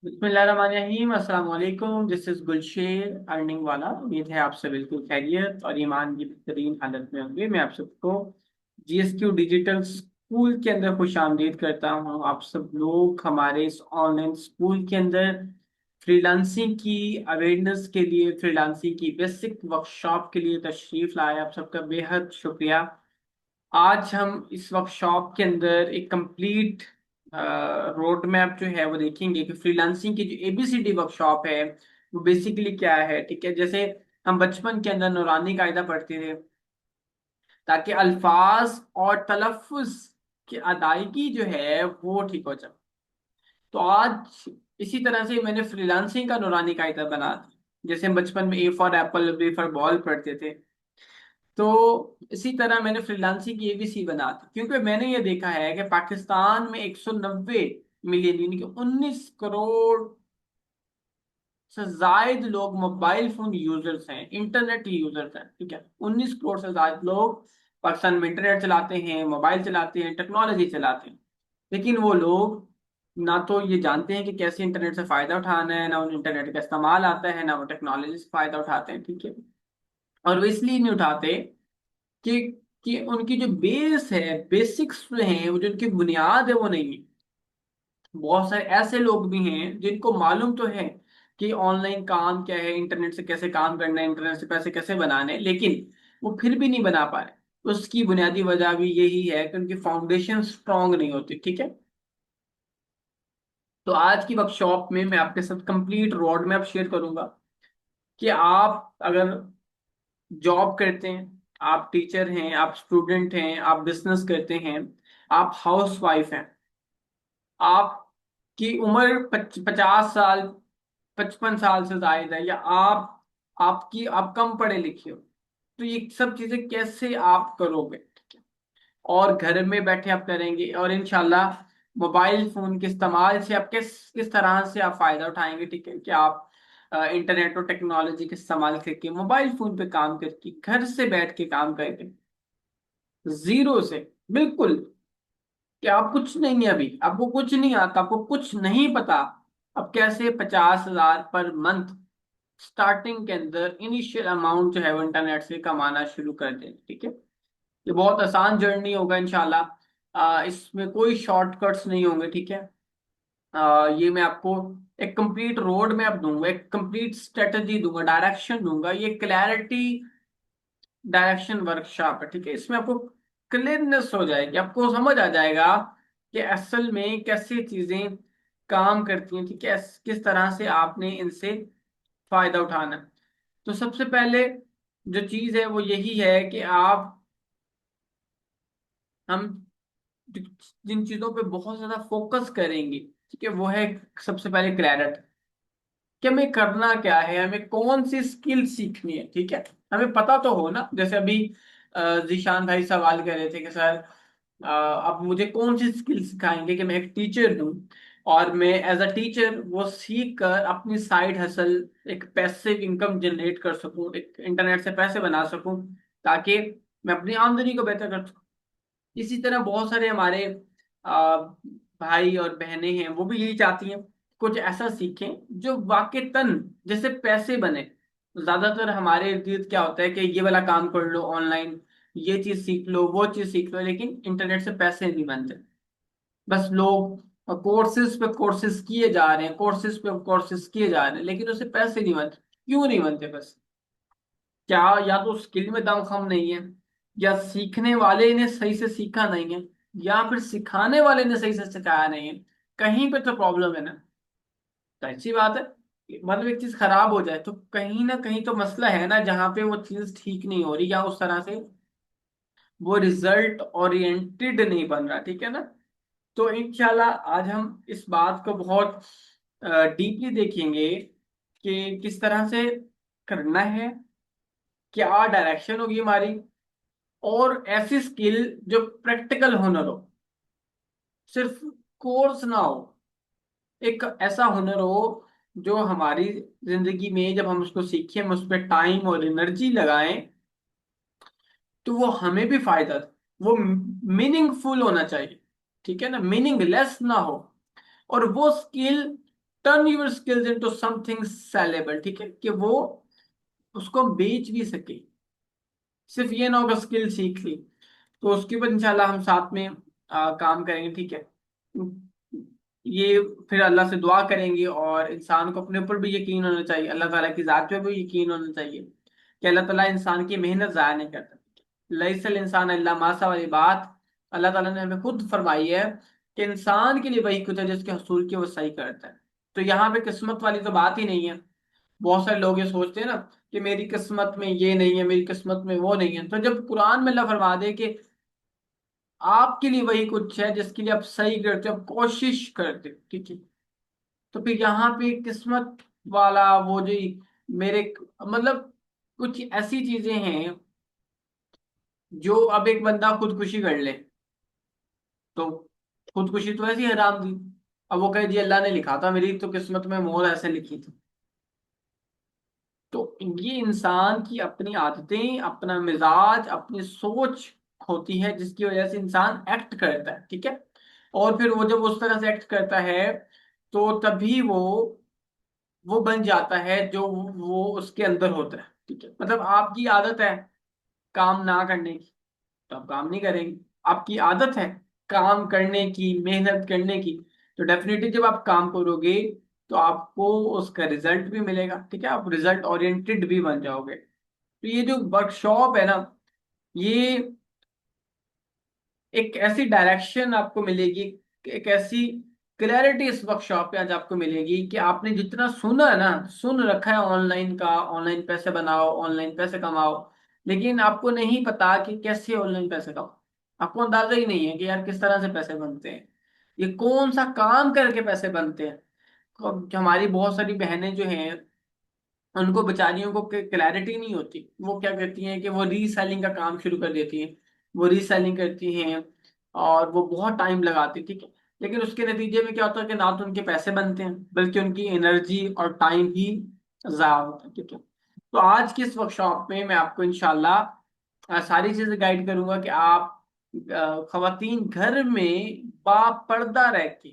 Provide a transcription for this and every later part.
बिस्मिल्लाहिर्रहमानिर्रहीम, अस्सलाम वालेकुम। दिस इज गुलशेर अर्निंग वाला। उम्मीद है आप सब बिल्कुल खैरियत और ईमान की बेहतरीन हालत में होंगे। मैं आप सबको जीएसक्यू डिजिटल स्कूल के अंदर खुश आमदीद करता हूँ। आप सब लोग हमारे इस ऑनलाइन स्कूल के अंदर फ्रीलांसिंग की अवेयरनेस के लिए, फ्रीलांसिंग की बेसिक वर्कशॉप के लिए तशरीफ लाए। आप सबका बेहद शुक्रिया। आज हम इस वर्कशॉप के अंदर एक कंप्लीट रोड मैप जो है वो देखेंगे कि फ्रीलांसिंग की जो एबीसीडी वर्कशॉप है वो बेसिकली क्या है। ठीक है, जैसे हम बचपन के अंदर नूरानी कायदा पढ़ते थे ताकि अल्फाज और तलफ़ुज़ की अदायगी जो है वो ठीक हो जाए। तो आज इसी तरह से मैंने फ्रीलांसिंग का नूरानी कायदा बना दिया। जैसे हम बचपन में A for apple, B for ball पढ़ते थे, तो इसी तरह मैंने फ्रीलांसिंग की एबीसी बना दी, क्योंकि मैंने ये देखा है कि पाकिस्तान में 190 मिलियन यानी कि 19 करोड़ से जायद लोग मोबाइल फोन यूजर्स हैं, इंटरनेट यूजर्स हैं। ठीक है, 19 करोड़ से ज्यादा लोग पाकिस्तान में इंटरनेट चलाते हैं, मोबाइल चलाते हैं, टेक्नोलॉजी चलाते हैं। लेकिन वो लोग ना तो ये जानते हैं कि कैसे इंटरनेट से फायदा उठाना है, ना उन इंटरनेट का इस्तेमाल आता है, ना वो टेक्नोलॉजी से फायदा उठाते हैं। ठीक है, और वो इसलिए नहीं उठाते कि उनकी जो बेस है, बेसिक्स जो हैं, वो जो उनकी बुनियाद है वो नहीं है। बहुत सारे ऐसे लोग भी हैं जिनको मालूम तो है कि ऑनलाइन काम क्या है, इंटरनेट से कैसे काम करना है, इंटरनेट से पैसे कैसे बनाने हैं, लेकिन वो फिर भी नहीं बना पा रहे। उसकी बुनियादी वजह भी यही है कि उनकी फाउंडेशन स्ट्रांग नहीं होती। ठीक है, तो आज की वर्कशॉप में मैं आपके साथ कंप्लीट रोड मैप शेयर करूंगा कि आप अगर जॉब करते हैं, आप टीचर हैं, आप स्टूडेंट हैं, आप बिजनेस करते हैं, आप हाउस वाइफ हैं, आपकी उम्र 50 साल, 55 साल से ज्यादा है, या आप कम पढ़े लिखे हो, तो ये सब चीजें कैसे आप करोगे। ठीक है, और घर में बैठे आप करेंगे, और इंशाल्लाह मोबाइल फोन के इस्तेमाल से आप किस तरह से आप फायदा उठाएंगे। ठीक है, कि आप इंटरनेट और टेक्नोलॉजी के इस्तेमाल करके मोबाइल फोन पे काम करके घर से बैठ के काम करेंगे, जीरो से, बिल्कुल। कि आप कुछ नहीं है, अभी आपको कुछ नहीं आता, आपको कुछ नहीं पता, अब कैसे 50,000 पर मंथ स्टार्टिंग के अंदर इनिशियल अमाउंट जो है वो इंटरनेट से कमाना शुरू कर दें। ठीक है, ये बहुत आसान जर्नी होगा इंशाल्लाह। इसमें कोई शॉर्टकट्स नहीं होंगे। ठीक है, ये मैं आपको एक कंप्लीट रोड मैप दूंगा, एक कंप्लीट स्ट्रेटजी दूंगा, डायरेक्शन दूंगा। ये क्लैरिटी डायरेक्शन वर्कशॉप है। ठीक है, इसमें आपको क्लियरनेस हो जाएगी, आपको समझ आ जाएगा कि असल में कैसे चीजें काम करती हैं। ठीक है, किस तरह से आपने इनसे फायदा उठाना है। तो सबसे पहले जो चीज है वो यही है कि हम जिन चीजों पे बहुत ज्यादा फोकस करेंगे, ठीक है, वो है सबसे पहले क्लैरिटी, कि हमें करना क्या है, हमें कौन सी स्किल सीखनी है। ठीक है, हमें पता तो हो ना। जैसे अभी जीशान भाई सवाल कर रहे थे कि सर अब मुझे कौन सी स्किल सिखाएंगे कि मैं एक टीचर हूँ और मैं एज अ टीचर वो सीख कर अपनी साइड हसल, एक पैसिव इनकम जनरेट कर सकूं, एक इंटरनेट से पैसे बना सकूं, ताकि मैं अपनी आमदनी को बेहतर कर सकूं। इसी तरह बहुत सारे हमारे भाई और बहनें हैं, वो भी यही चाहती हैं कुछ ऐसा सीखें जो वाकईतन जैसे पैसे बने। ज्यादातर हमारे इर्द गिर्द क्या होता है कि ये वाला काम कर लो ऑनलाइन, ये चीज सीख लो, वो चीज सीख लो, लेकिन इंटरनेट से पैसे नहीं बनते। बस लोग कोर्सेज पे कोर्सेज किए जा रहे हैं, कोर्सेज पे कोर्सेज किए जा रहे हैं, लेकिन उससे पैसे नहीं बनते। क्यों नहीं बनते? बस क्या, या तो स्किल में दमखम नहीं है, या सीखने वाले ने सही से सीखा नहीं है, या फिर सिखाने वाले ने सही से सिखाया नहीं है। कहीं पे तो प्रॉब्लम है ना। तो अच्छी बात है, मतलब एक चीज खराब हो जाए तो कहीं ना कहीं तो मसला है ना, जहाँ पे वो चीज ठीक नहीं हो रही, या उस तरह से वो रिजल्ट ओरिएंटेड नहीं बन रहा। ठीक है ना। तो इंशाल्लाह आज हम इस बात को बहुत डीपली देखेंगे कि किस तरह से करना है, क्या डायरेक्शन होगी हमारी, और ऐसी स्किल जो प्रैक्टिकल हुनर हो, सिर्फ कोर्स ना हो, एक ऐसा हुनर हो जो हमारी जिंदगी में जब हम उसको सीखें, हम उस पर टाइम और एनर्जी लगाएं, तो वो हमें भी फायदा दे, वो मीनिंगफुल होना चाहिए। ठीक है ना, मीनिंगलेस ना हो। और वो skill turn your skills into something saleable, ठीक है, कि वो उसको बेच भी सके। सिर्फ ये ना होगा स्किल सीख ली, तो उसके ऊपर इंशाल्लाह हम साथ में काम करेंगे, ठीक है। ये फिर अल्लाह से दुआ करेंगे, और इंसान को अपने ऊपर भी यकीन होना चाहिए, अल्लाह ताला की जात पे भी यकीन होना चाहिए कि अल्लाह ताला इंसान की मेहनत जाया नहीं करता। लैसल इंसान अल्लाह मासा वाली बात अल्लाह ताला ने हमें खुद फरमाई है कि इंसान के लिए वही कुछ है जिसके हसूल की वो सही करता है। तो यहाँ पे किस्मत वाली तो बात ही नहीं है। बहुत सारे लोग ये सोचते हैं ना कि मेरी किस्मत में ये नहीं है, मेरी किस्मत में वो नहीं है। तो जब कुरान में अल्लाह फरमा दे कि आपके लिए वही कुछ है जिसके लिए आप सही करते हो, आप कोशिश करते हो, ठीक है, तो फिर यहाँ पे किस्मत वाला वो जो मेरे मतलब कुछ ऐसी चीजें हैं जो अब एक बंदा खुदकुशी कर ले तो खुदकुशी तो ऐसी हराम थी। अब वो कहे जी अल्लाह ने लिखा था, मेरी तो किस्मत में मोहर ऐसे लिखी थी। तो ये इंसान की अपनी आदतें, अपना मिजाज, अपनी सोच होती है जिसकी वजह से इंसान एक्ट करता है, ठीक है। और फिर वो जब उस तरह से एक्ट करता है तो तभी वो बन जाता है जो वो उसके अंदर होता है, ठीक है। मतलब आपकी आदत है काम ना करने की, तो आप काम नहीं करेंगे। आपकी आदत है काम करने की, मेहनत करने की, तो डेफिनेटली जब आप काम करोगे तो आपको उसका रिजल्ट भी मिलेगा, ठीक है। आप रिजल्ट ओरिएंटेड भी बन जाओगे। तो ये जो वर्कशॉप है ना, ये एक ऐसी डायरेक्शन आपको मिलेगी, एक ऐसी क्लैरिटी इस वर्कशॉप पे आज आपको मिलेगी कि आपने जितना सुना है ना, सुन रखा है ऑनलाइन का, ऑनलाइन पैसे बनाओ, ऑनलाइन पैसे कमाओ, लेकिन आपको नहीं पता कि कैसे ऑनलाइन पैसे कमाओ। आपको अंदाजा ही नहीं है कि यार किस तरह से पैसे बनते हैं, ये कौन सा काम करके पैसे बनते हैं। तो हमारी बहुत सारी बहनें जो हैं उनको बेचारियों को क्लैरिटी नहीं होती। वो क्या करती हैं कि वो रीसेलिंग का काम शुरू कर देती हैं, वो रीसेलिंग करती हैं और वो बहुत टाइम लगाती, ठीक है। लेकिन उसके नतीजे में क्या होता है कि ना तो उनके पैसे बनते हैं बल्कि उनकी एनर्जी और टाइम ही ज़ाया होता है, ठीक है। तो आज की इस वर्कशॉप में मैं आपको इंशाल्लाह सारी चीज़ें गाइड करूंगा कि आप खवातीन घर में बापर्दा रह के,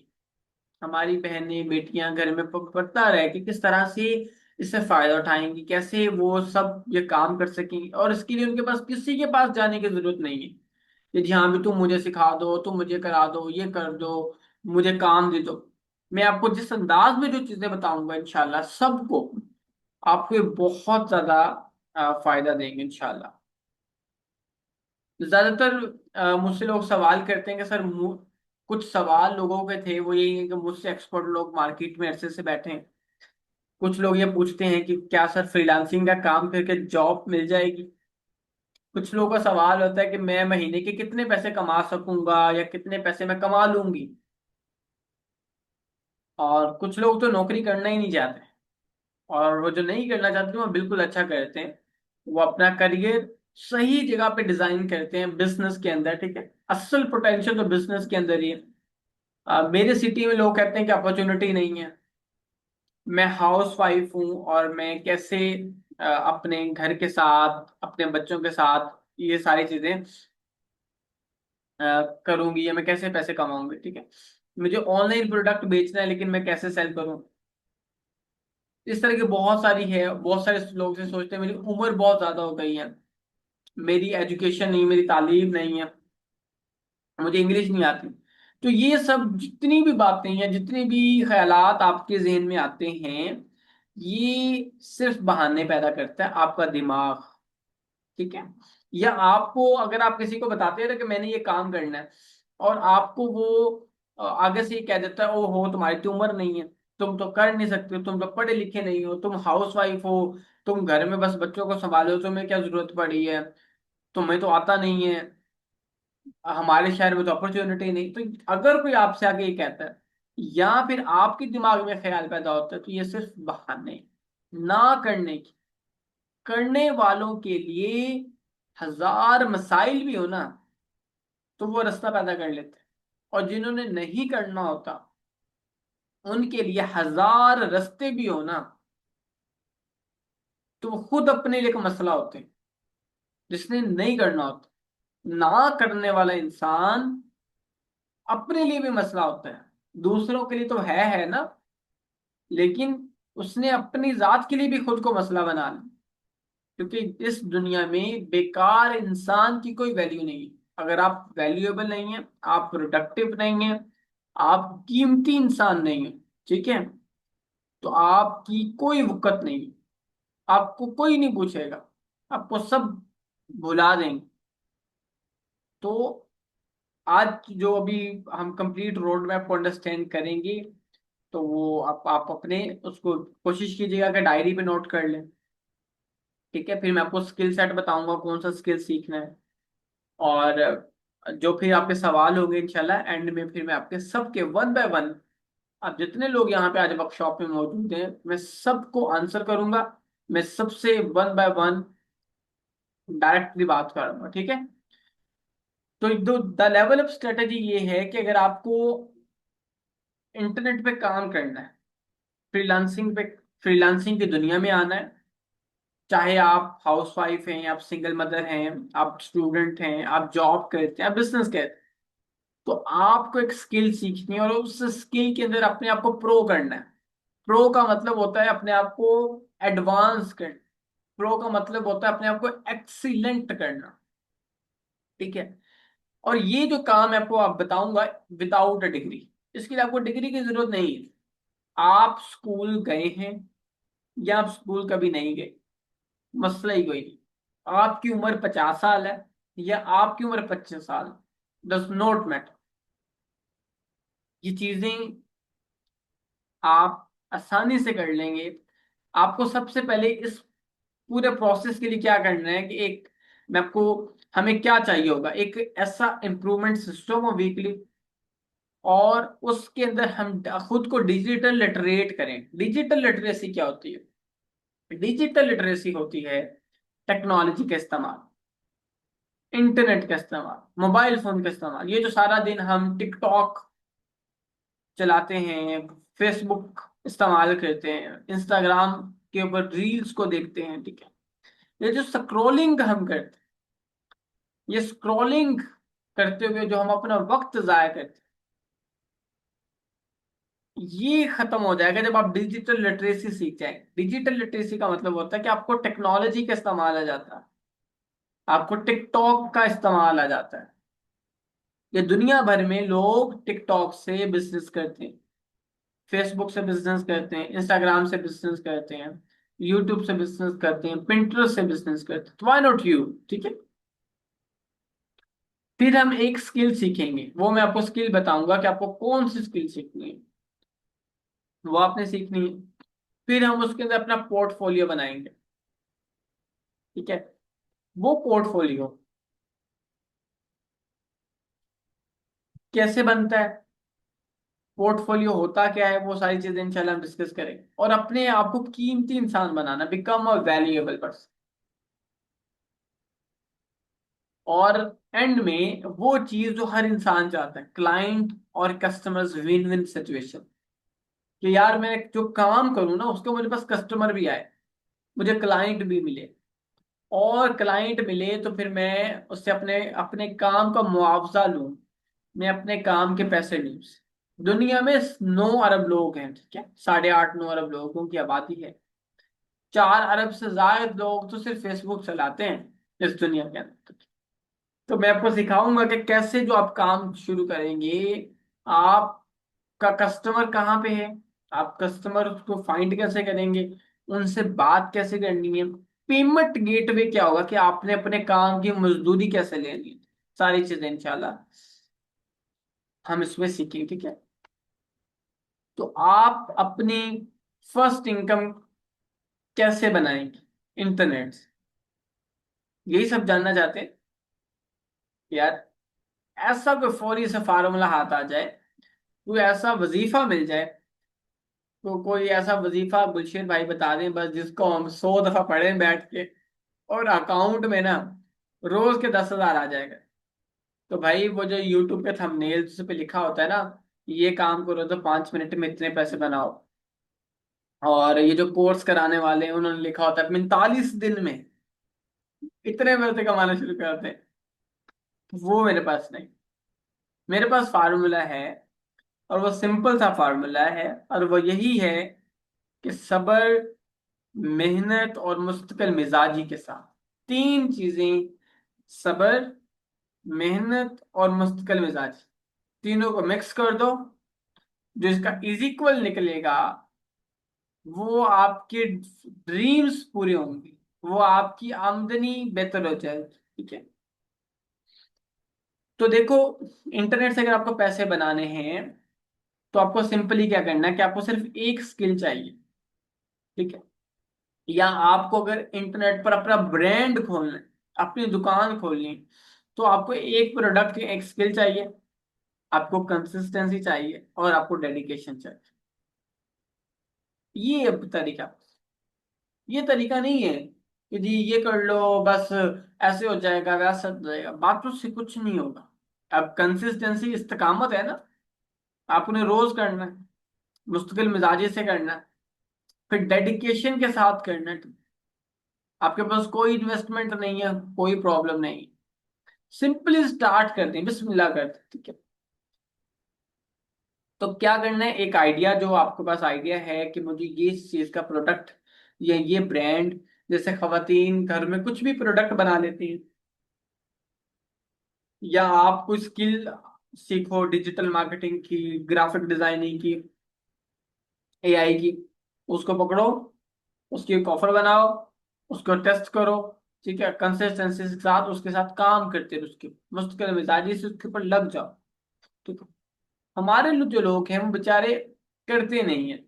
हमारी बहनें बेटियां घर में पता रहे कि किस तरह से इससे फायदा उठाएंगी, कैसे वो सब ये काम कर सकेंगी। और इसके लिए उनके पास किसी के पास जाने की जरूरत नहीं है कि जी हाँ भी तुम मुझे सिखा दो, तुम मुझे करा दो, ये कर दो, मुझे काम दे दो। मैं आपको जिस अंदाज में जो चीजें बताऊंगा इंशाल्लाह सबको आपको ये बहुत ज्यादा फायदा देंगे इंशाल्लाह। ज्यादातर मुझसे लोग सवाल करते हैं कि सर कुछ सवाल लोगों के थे वो यही है कि मुझसे एक्सपर्ट लोग मार्केट में ऐसे से बैठे हैं। कुछ लोग ये पूछते हैं कि क्या सर फ्रीलांसिंग का काम करके जॉब मिल जाएगी। कुछ लोगों का सवाल होता है कि मैं महीने के कितने पैसे कमा सकूंगा या कितने पैसे मैं कमा लूंगी। और कुछ लोग तो नौकरी करना ही नहीं चाहते, और वो जो नहीं करना चाहते वो बिल्कुल अच्छा करते हैं। वो अपना करियर सही जगह पे डिजाइन करते हैं बिजनेस के अंदर, ठीक है। असल पोटेंशियल तो बिजनेस के अंदर ही है। मेरे सिटी में लोग कहते हैं कि अपॉर्चुनिटी नहीं है। मैं हाउस वाइफ हूँ और मैं कैसे अपने घर के साथ, अपने बच्चों के साथ ये सारी चीजें करूंगी, या मैं कैसे पैसे कमाऊंगी, ठीक है। मुझे ऑनलाइन प्रोडक्ट बेचना है लेकिन मैं कैसे सेल करूं। इस तरह की बहुत सारी है। बहुत सारे लोग से सोचते हैं मेरी उम्र बहुत ज्यादा हो गई है, मेरी एजुकेशन नहीं, मेरी तालीम नहीं है, मुझे इंग्लिश नहीं आती। तो ये सब जितनी भी बातें हैं, जितने भी ख्यालात आपके जहन में आते हैं, ये सिर्फ बहाने पैदा करता है आपका दिमाग, ठीक है। या आपको अगर आप किसी को बताते हैं ना कि मैंने ये काम करना है, और आपको वो आगे से ये कह देता है ओ हो तुम्हारी तो उम्र नहीं है, तुम तो कर नहीं सकते, तुम तो पढ़े लिखे नहीं हो, तुम हाउस वाइफ हो, तुम घर में बस बच्चों को संभालो, तुम्हें क्या जरूरत पड़ी है, तुम्हें तो आता नहीं है, हमारे शहर में तो अपॉर्चुनिटी नहीं। तो अगर कोई आपसे आगे ये कहता है या फिर आपके दिमाग में ख्याल पैदा होता है, तो ये सिर्फ बहाने ना करने की। करने वालों के लिए हजार मसाइल भी हो ना तो वो रास्ता पैदा कर लेते हैं, और जिन्होंने नहीं करना होता उनके लिए हजार रास्ते भी हो ना तो वो खुद अपने लिए एक मसला होते हैं। जिसने नहीं करना होता, ना करने वाला इंसान अपने लिए भी मसला होता है, दूसरों के लिए तो है ना। लेकिन उसने अपनी जात के लिए भी खुद को मसला बना लिया, क्योंकि इस दुनिया में बेकार इंसान की कोई वैल्यू नहीं है। अगर आप वैल्यूएबल नहीं है, आप प्रोडक्टिव नहीं है, आप कीमती इंसान नहीं है, ठीक है, तो आपकी कोई वक़्त नहीं है, आपको कोई नहीं पूछेगा, आपको सब भुला देंगे। तो आज जो अभी हम कंप्लीट रोड मैप को अंडरस्टैंड करेंगे, तो वो आप अपने उसको कोशिश कीजिएगा कि डायरी पे नोट कर लें। ठीक है, फिर मैं आपको स्किल सेट बताऊंगा कौन सा स्किल सीखना है। और जो फिर आपके सवाल होंगे इंशाल्लाह एंड में, फिर मैं आपके सबके वन बाय वन, आप जितने लोग यहाँ पे आज वर्कशॉप में मौजूद हैं, मैं सबको आंसर करूंगा। मैं सबसे वन बाय वन डायरेक्टली बात करूंगा, ठीक है। तो द लेवल ऑफ स्ट्रेटेजी ये है कि अगर आपको इंटरनेट पे काम करना है, फ्रीलांसिंग की दुनिया में आना है, चाहे आप हाउस वाइफ हैं, आप सिंगल मदर हैं, आप स्टूडेंट हैं, आप जॉब करते हैं, आप बिजनेस करते हैं, तो आपको एक स्किल सीखनी है और उस स्किल के अंदर अपने आप को प्रो करना है। प्रो का मतलब होता है अपने आप को एडवांस करना। प्रो का मतलब होता है अपने आप को एक्सीलेंट करना, ठीक है। और ये जो काम है आपको आप बताऊंगा विदाउट अ डिग्री, इसके लिए आपको डिग्री की जरूरत नहीं है। आप स्कूल गए हैं या आप स्कूल कभी नहीं गए, मसला ही कोई नहीं। आपकी उम्र 50 साल है या आपकी उम्र 25 साल, डज नॉट मैटर। ये चीजें आप आसानी से कर लेंगे। आपको सबसे पहले इस पूरे प्रोसेस के लिए क्या करना है कि एक, मैं आपको, हमें क्या चाहिए होगा, एक ऐसा इम्प्रूवमेंट सिस्टम हो वीकली, और उसके अंदर हम खुद को डिजिटल लिटरेट करें। डिजिटल लिटरेसी क्या होती है? डिजिटल लिटरेसी होती है टेक्नोलॉजी का इस्तेमाल, इंटरनेट का इस्तेमाल, मोबाइल फोन का इस्तेमाल। ये जो सारा दिन हम टिकटॉक चलाते हैं, फेसबुक इस्तेमाल करते हैं, इंस्टाग्राम के ऊपर रील्स को देखते हैं, ठीक है, ये जो स्क्रॉलिंग हम करते हैं, ये स्क्रॉलिंग करते हुए जो हम अपना वक्त जाया करते हैं, ये खत्म हो जाएगा जब आप डिजिटल लिटरेसी सीख जाएंगे। डिजिटल लिटरेसी का मतलब होता है कि आपको टेक्नोलॉजी का इस्तेमाल आ जाता है, आपको टिकटॉक का इस्तेमाल आ जाता है। ये दुनिया भर में लोग टिकटॉक से बिजनेस करते हैं, फेसबुक से बिजनेस करते हैं, इंस्टाग्राम से बिजनेस करते हैं, यूट्यूब से बिजनेस करते हैं, पिंटरेस्ट से बिजनेस करते हैं, तो व्हाई नॉट यू, ठीक है। फिर हम एक स्किल सीखेंगे, वो मैं आपको स्किल बताऊंगा कि आपको कौन सी स्किल सीखनी है, वो आपने सीखनी है। फिर हम उसके अंदर अपना पोर्टफोलियो बनाएंगे, ठीक है। वो पोर्टफोलियो कैसे बनता है, पोर्टफोलियो होता क्या है, वो सारी चीजें इंशाल्लाह हम डिस्कस करेंगे। और अपने आप को कीमती इंसान बनाना, बिकम अ वैल्यूएबल पर्सन। और एंड में वो चीज जो हर इंसान चाहता है, क्लाइंट और कस्टमर्स विन विन सिचुएशन, कि यार मैं जो काम करूँ ना उसको मेरे पास कस्टमर भी आए, मुझे क्लाइंट भी मिले, और क्लाइंट मिले तो फिर मैं उससे अपने अपने काम का मुआवजा लूं, मैं अपने काम के पैसे लूं। दुनिया में 9 अरब लोग हैं, ठीक है, 8.5 9 अरब लोगों की आबादी है। 4 अरब से ज्यादा लोग तो सिर्फ फेसबुक चलाते हैं इस दुनिया के अंदर। तो मैं आपको सिखाऊंगा कि कैसे जो आप काम शुरू करेंगे, आपका कस्टमर कहाँ पे है, आप कस्टमर को फाइंड कैसे करेंगे, उनसे बात कैसे करनी है, पेमेंट गेटवे क्या होगा, कि आपने अपने काम की मजदूरी कैसे लेनी है, सारी चीजें इंशाल्लाह हम इसमें सीखेंगे, ठीक है। तो आप अपनी फर्स्ट इनकम कैसे बनाएंगे इंटरनेट से, यही सब जानना चाहते हैं यार। ऐसा कोई फौरी सा फार्मूला हाथ आ जाए, कोई ऐसा वजीफा मिल जाए, तो कोई ऐसा वजीफा गुलशन भाई बता दें बस, जिसको हम 100 दफा पढ़ें बैठ के, और अकाउंट में ना रोज के 10,000 आ जाएगा। तो भाई वो जो यूट्यूब के थंबनेल्स पे लिखा होता है ना, ये काम करो तो 5 मिनट में इतने पैसे बनाओ, और ये जो कोर्स कराने वाले हैं उन्होंने लिखा होता है 45 दिन में इतने पैसे कमाना शुरू करते हैं, वो मेरे पास नहीं। मेरे पास फार्मूला है, और वो सिंपल सा फार्मूला है, और वो यही है कि सब्र, मेहनत और मुस्तकिल मिजाजी के साथ, तीन चीजें, सब्र, मेहनत और मुस्तकिल मिजाज, तीनों को मिक्स कर दो, जो इसका इज इक्वल निकलेगा वो आपके ड्रीम्स पूरे होंगे, वो आपकी आमदनी बेहतर हो जाएगी। ठीक है, तो देखो, इंटरनेट से अगर आपको पैसे बनाने हैं तो आपको सिंपली क्या करना है कि आपको सिर्फ एक स्किल चाहिए। ठीक है, या आपको अगर इंटरनेट पर अपना ब्रांड खोलना है, अपनी दुकान खोलनी है, तो आपको एक प्रोडक्ट की एक स्किल चाहिए, आपको कंसिस्टेंसी चाहिए और आपको डेडिकेशन चाहिए। ये अब तरीका, ये तरीका नहीं है कि जी ये कर लो बस ऐसे हो जाएगा वैसा हो जाएगा, बातों से कुछ नहीं होगा। अब कंसिस्टेंसी इस्तकामत है ना, आपने रोज करना है, मुस्तकिल मिजाजी से करना है, फिर डेडिकेशन के साथ करना है। आपके पास कोई इन्वेस्टमेंट नहीं है, कोई प्रॉब्लम नहीं, सिंपली स्टार्ट करते हैं, बिस्मिल्लाह करते हैं। ठीक है, तो क्या करना है, एक आइडिया, जो आपके पास आइडिया है कि मुझे ये इस चीज का प्रोडक्ट या ये ब्रांड, जैसे खवातीन घर में कुछ भी प्रोडक्ट बना लेती हैं, या आप कोई स्किल सीखो, डिजिटल मार्केटिंग की, ग्राफिक डिजाइनिंग की, एआई की, उसको पकड़ो, उसकी एक ऑफर बनाओ, उसको टेस्ट करो। ठीक है, कंसिस्टेंसी के साथ उसके साथ काम करते रहो, उसके मुस्तकिल मिजाजी से उसके ऊपर लग जाओ। ठीक है, हमारे जो लोग हैं वो बेचारे करते नहीं है,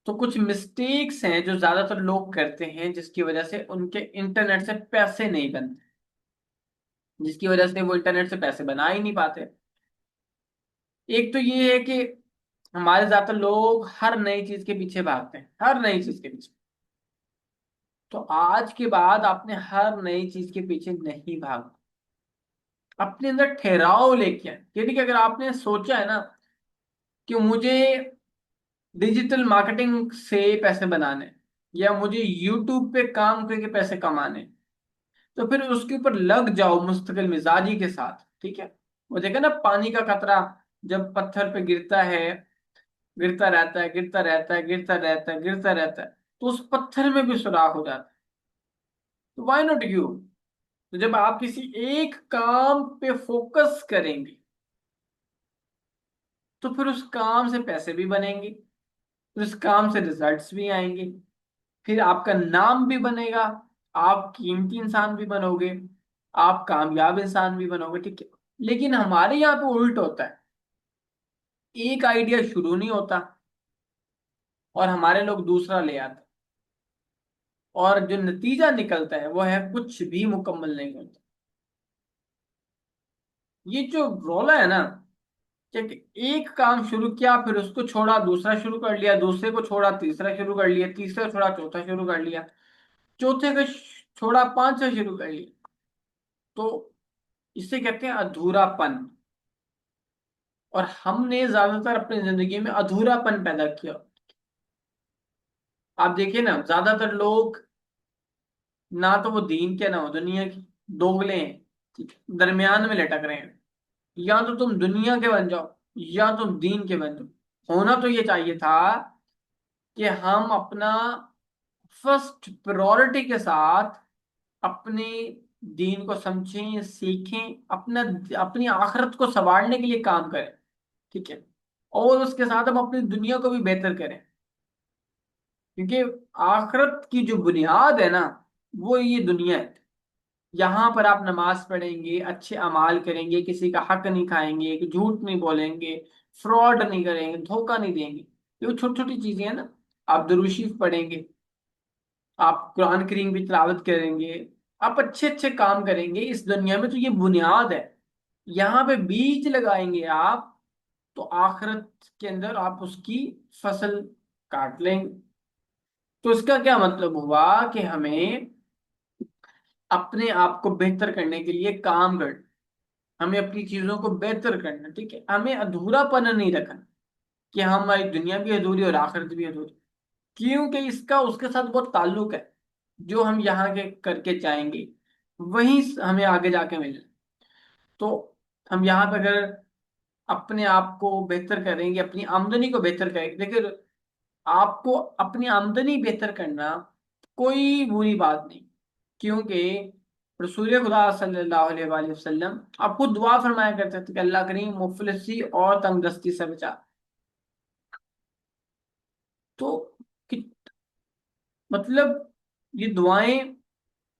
तो कुछ मिस्टेक्स हैं जो ज्यादातर लोग करते हैं, जिसकी वजह से उनके इंटरनेट से पैसे नहीं बनते, जिसकी वजह से वो इंटरनेट से पैसे बना ही नहीं पाते। एक तो ये है कि हमारे ज्यादातर लोग हर नई चीज के पीछे भागते हैं, हर नई चीज के पीछे। तो आज के बाद आपने हर नई चीज के पीछे नहीं भागना, अपने अंदर ठहराव लेके आए। यानी कि अगर आपने सोचा है ना कि मुझे डिजिटल मार्केटिंग से पैसे बनाने, या मुझे यूट्यूब पे काम करके पैसे कमाने, तो फिर उसके ऊपर लग जाओ मुस्तकिल मिजाजी के साथ। ठीक है, वो देखा ना, पानी का कतरा जब पत्थर पे गिरता है, गिरता रहता है, गिरता रहता है, गिरता रहता है, गिरता रहता है, तो उस पत्थर में भी सुराख हो जाता है। तो वाई नॉट यू, तो जब आप किसी एक काम पे फोकस करेंगे तो फिर उस काम से पैसे भी बनेंगे, फिर उस काम से रिजल्ट्स भी आएंगे, फिर आपका नाम भी बनेगा, आप कीमती इंसान भी बनोगे, आप कामयाब इंसान भी बनोगे। ठीक है, लेकिन हमारे यहाँ पे उल्ट होता है, एक आइडिया शुरू नहीं होता और हमारे लोग दूसरा ले आते हैं, और जो नतीजा निकलता है वो है कुछ भी मुकम्मल नहीं होता। ये जो रोला है ना, कि एक काम शुरू किया, फिर उसको छोड़ा, दूसरा शुरू कर लिया, दूसरे को छोड़ा, तीसरा शुरू कर लिया, तीसरा छोड़ा, चौथा शुरू कर लिया, चौथे को छोड़ा, पांचवा शुरू कर लिया, तो इसे कहते हैं अधूरापन। और हमने ज्यादातर अपनी जिंदगी में अधूरापन पैदा किया। आप देखिए ना, ज्यादातर लोग ना तो वो दीन के ना वो दुनिया के, दोगले हैं, ठीक है? दरमियान में लटक रहे हैं। या तो तुम दुनिया के बन जाओ, या तुम दीन के बन जाओ। होना तो ये चाहिए था कि हम अपना फर्स्ट प्रायोरिटी के साथ अपने दीन को समझें, सीखें, अपना अपनी आखिरत को संवारने के लिए काम करें। ठीक है, और उसके साथ हम अपनी दुनिया को भी बेहतर करें, क्योंकि आखिरत की जो बुनियाद है ना, वो ये दुनिया है। यहाँ पर आप नमाज पढ़ेंगे, अच्छे अमाल करेंगे, किसी का हक नहीं खाएंगे, झूठ नहीं बोलेंगे, फ्रॉड नहीं करेंगे, धोखा नहीं देंगे, ये छोटी छोटी चीजें हैं ना। आप दुरूद शरीफ पढ़ेंगे, आप कुरान करीम की तिलावत करेंगे, आप अच्छे अच्छे काम करेंगे इस दुनिया में, तो ये बुनियाद है। यहाँ पे बीज लगाएंगे आप, तो आखिरत के अंदर आप उसकी फसल काट लेंगे। तो इसका क्या मतलब हुआ कि हमें अपने आप को बेहतर करने के लिए काम करना, हमें अपनी चीजों को बेहतर करना। ठीक है, हमें अधूरापन नहीं रखना कि हमारी दुनिया भी अधूरी और आखिरत भी अधूरी, क्योंकि इसका उसके साथ बहुत ताल्लुक है। जो हम यहाँ के करके जाएंगे वही हमें आगे जाके मिले। तो हम यहाँ पे अगर अपने आप को बेहतर करेंगे, अपनी आमदनी को बेहतर करेंगे, देखिए आपको अपनी आमदनी बेहतर करना कोई बुरी बात नहीं, क्योंकि रसूल खुदा सल्लल्लाहु अलैहि वसल्लम आप खुद दुआ फरमाया करते थे कि अल्लाह करीम मुफलिसी और तंगदस्ती से बचा। तो कि, मतलब ये दुआएं,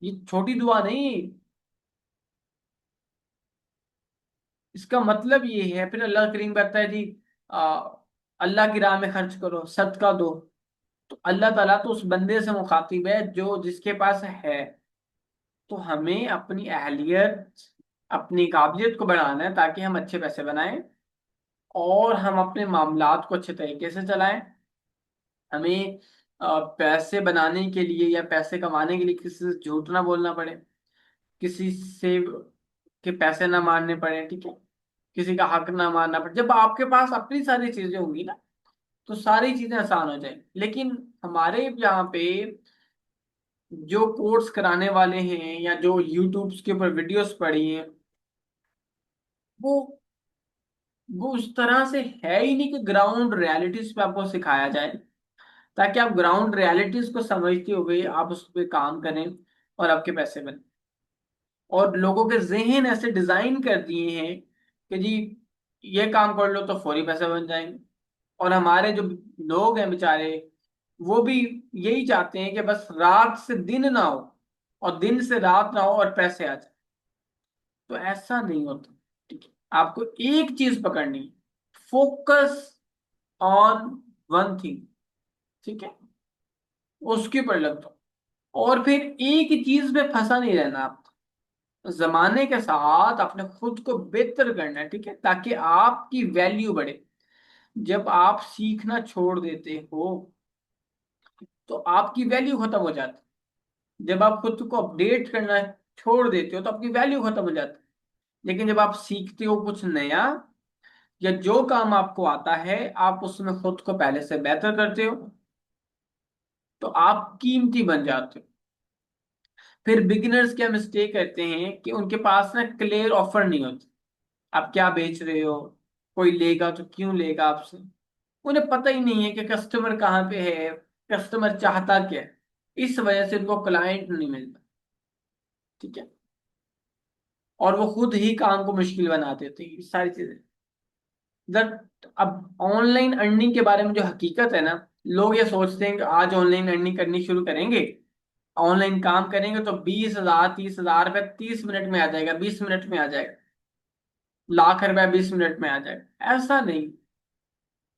ये छोटी दुआ नहीं, इसका मतलब ये है। फिर अल्लाह करीम कहता है जी, आ, अल्लाह की राह में खर्च करो, सदका दो। तो अल्लाह ताला तो उस बंदे से मुखातिब है जो जिसके पास है। तो हमें अपनी अहलियत, अपनी काबिलियत को बढ़ाना है ताकि हम अच्छे पैसे बनाएं और हम अपने मामलात को अच्छे तरीके से चलाएं। हमें पैसे बनाने के लिए या पैसे कमाने के लिए किसी से झूठ ना बोलना पड़े, किसी से के पैसे ना मारने पड़े, ठीक है, किसी का हक ना मारना पड़े। जब आपके पास अपनी सारी चीजें होंगी ना, तो सारी चीजें आसान हो जाएंगी। लेकिन हमारे यहाँ पे जो कोर्स कराने वाले हैं या जो यूट्यूब्स के ऊपर वीडियोस पड़ी हैं, वो वो उस तरह से है ही नहीं कि ग्राउंड रियलिटीज पे आपको सिखाया जाए, ताकि आप ग्राउंड रियलिटीज को समझते हुए आप उस पर काम करें और आपके पैसे बने। और लोगों के जहन ऐसे डिजाइन कर दिए हैं कि जी ये काम कर लो तो फौरी पैसे बन जाएंगे। और हमारे जो लोग हैं बेचारे, वो भी यही चाहते हैं कि बस रात से दिन ना हो और दिन से रात ना हो और पैसे आ जाए। तो ऐसा नहीं होता, ठीक है। आपको एक चीज पकड़नी है, फोकस ऑन वन थिंग, ठीक है, उसके ऊपर लग जाओ। और फिर एक ही चीज पे फंसा नहीं रहना आप, जमाने के साथ अपने खुद को बेहतर करना है, ठीक है, ताकि आपकी वैल्यू बढ़े। जब आप सीखना छोड़ देते हो तो आपकी वैल्यू खत्म हो जाती है। जब आप खुद को अपडेट करना छोड़ देते हो तो आपकी वैल्यू खत्म हो जाती है। लेकिन जब आप सीखते हो कुछ नया, या जो काम आपको आता है आप उसमें खुद को पहले से बेहतर करते हो, तो आप कीमती बन जाते हो। फिर बिगिनर्स क्या मिस्टेक करते हैं कि उनके पास ना क्लियर ऑफर नहीं होती। आप क्या बेच रहे हो, कोई लेगा तो क्यों लेगा आपसे। उन्हें पता ही नहीं है कि कस्टमर कहाँ पे है, कस्टमर चाहता क्या है। इस वजह से उनको क्लाइंट नहीं मिलता, ठीक है, और वो खुद ही काम को मुश्किल बना देते हैं, ये सारी चीजें। अब ऑनलाइन अर्निंग के बारे में जो हकीकत है ना, लोग ये सोचते हैं कि आज ऑनलाइन अर्निंग करनी शुरू करेंगे, ऑनलाइन काम करेंगे तो 20,000 30,000 रुपये 30 मिनट में आ जाएगा, 20 मिनट में आ जाएगा, लाख रुपया 20 मिनट में आ जाएगा। ऐसा नहीं।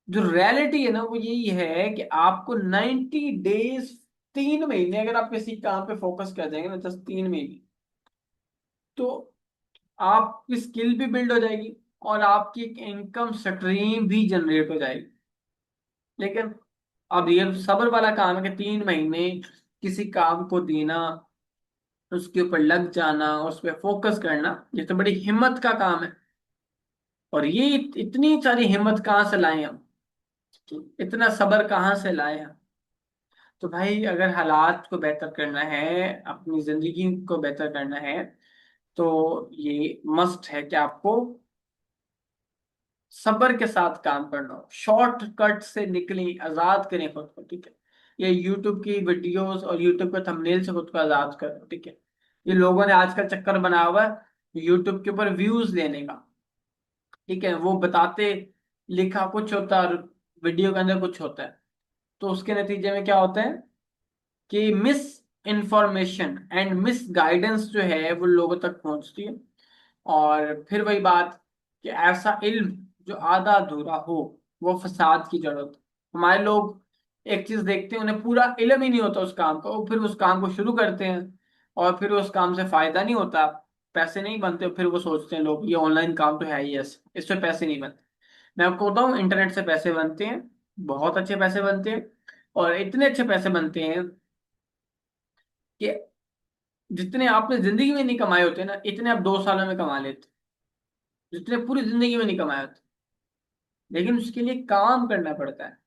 जो रियलिटी है ना वो यही है कि आपको 90 डेज, 3 महीने अगर आप किसी काम पे फोकस कर जाएंगे ना, 3 महीने, तो आपकी स्किल भी बिल्ड हो जाएगी और आपकी एक इनकम स्ट्रीम भी जनरेट हो जाएगी। लेकिन अब ये सब्र वाला काम है कि 3 महीने किसी काम को देना, उसके ऊपर लग जाना, उस पर फोकस करना, ये तो बड़ी हिम्मत का काम है। और ये इतनी सारी हिम्मत कहाँ से लाए हम, इतना सब्र कहाँ से लाए हम। तो भाई अगर हालात को बेहतर करना है, अपनी जिंदगी को बेहतर करना है, तो ये मस्ट है कि आपको सब्र के साथ काम करना हो, शॉर्टकट से निकलें, आजाद करें खुद को, ठीक है। ये यूट्यूब की वीडियोस और यूट्यूब के थंबनेल से खुद को आजाद करो, ठीक है। ये लोगों ने आजकल चक्कर बनाया हुआ है यूट्यूब के ऊपर व्यूज लेने का, ठीक है। वो बताते, लिखा कुछ होता है और वीडियो के अंदर कुछ होता है। तो उसके नतीजे में क्या होता है कि miss information and miss guidance जो है वो लोगों तक पहुंचती है। और फिर वही बात कि ऐसा इल्म जो आधा अधूरा हो, वो फसाद की जड़ होती है। हमारे लोग एक चीज देखते हैं, उन्हें पूरा इल्म ही नहीं होता उस काम का, वो फिर उस काम को शुरू करते हैं और फिर उस काम से फायदा नहीं होता, पैसे नहीं बनते। फिर वो सोचते हैं लोग ये ऑनलाइन काम तो है ही, ऐसे इससे पैसे नहीं बनते। मैं आपको बताऊं, इंटरनेट से पैसे बनते हैं, बहुत अच्छे पैसे बनते हैं। और इतने अच्छे पैसे बनते हैं कि जितने आपने जिंदगी में नहीं कमाए होते ना, इतने आप 2 सालों में कमा लेते, जितने पूरी जिंदगी में नहीं कमाए होते। लेकिन उसके लिए काम करना पड़ता है।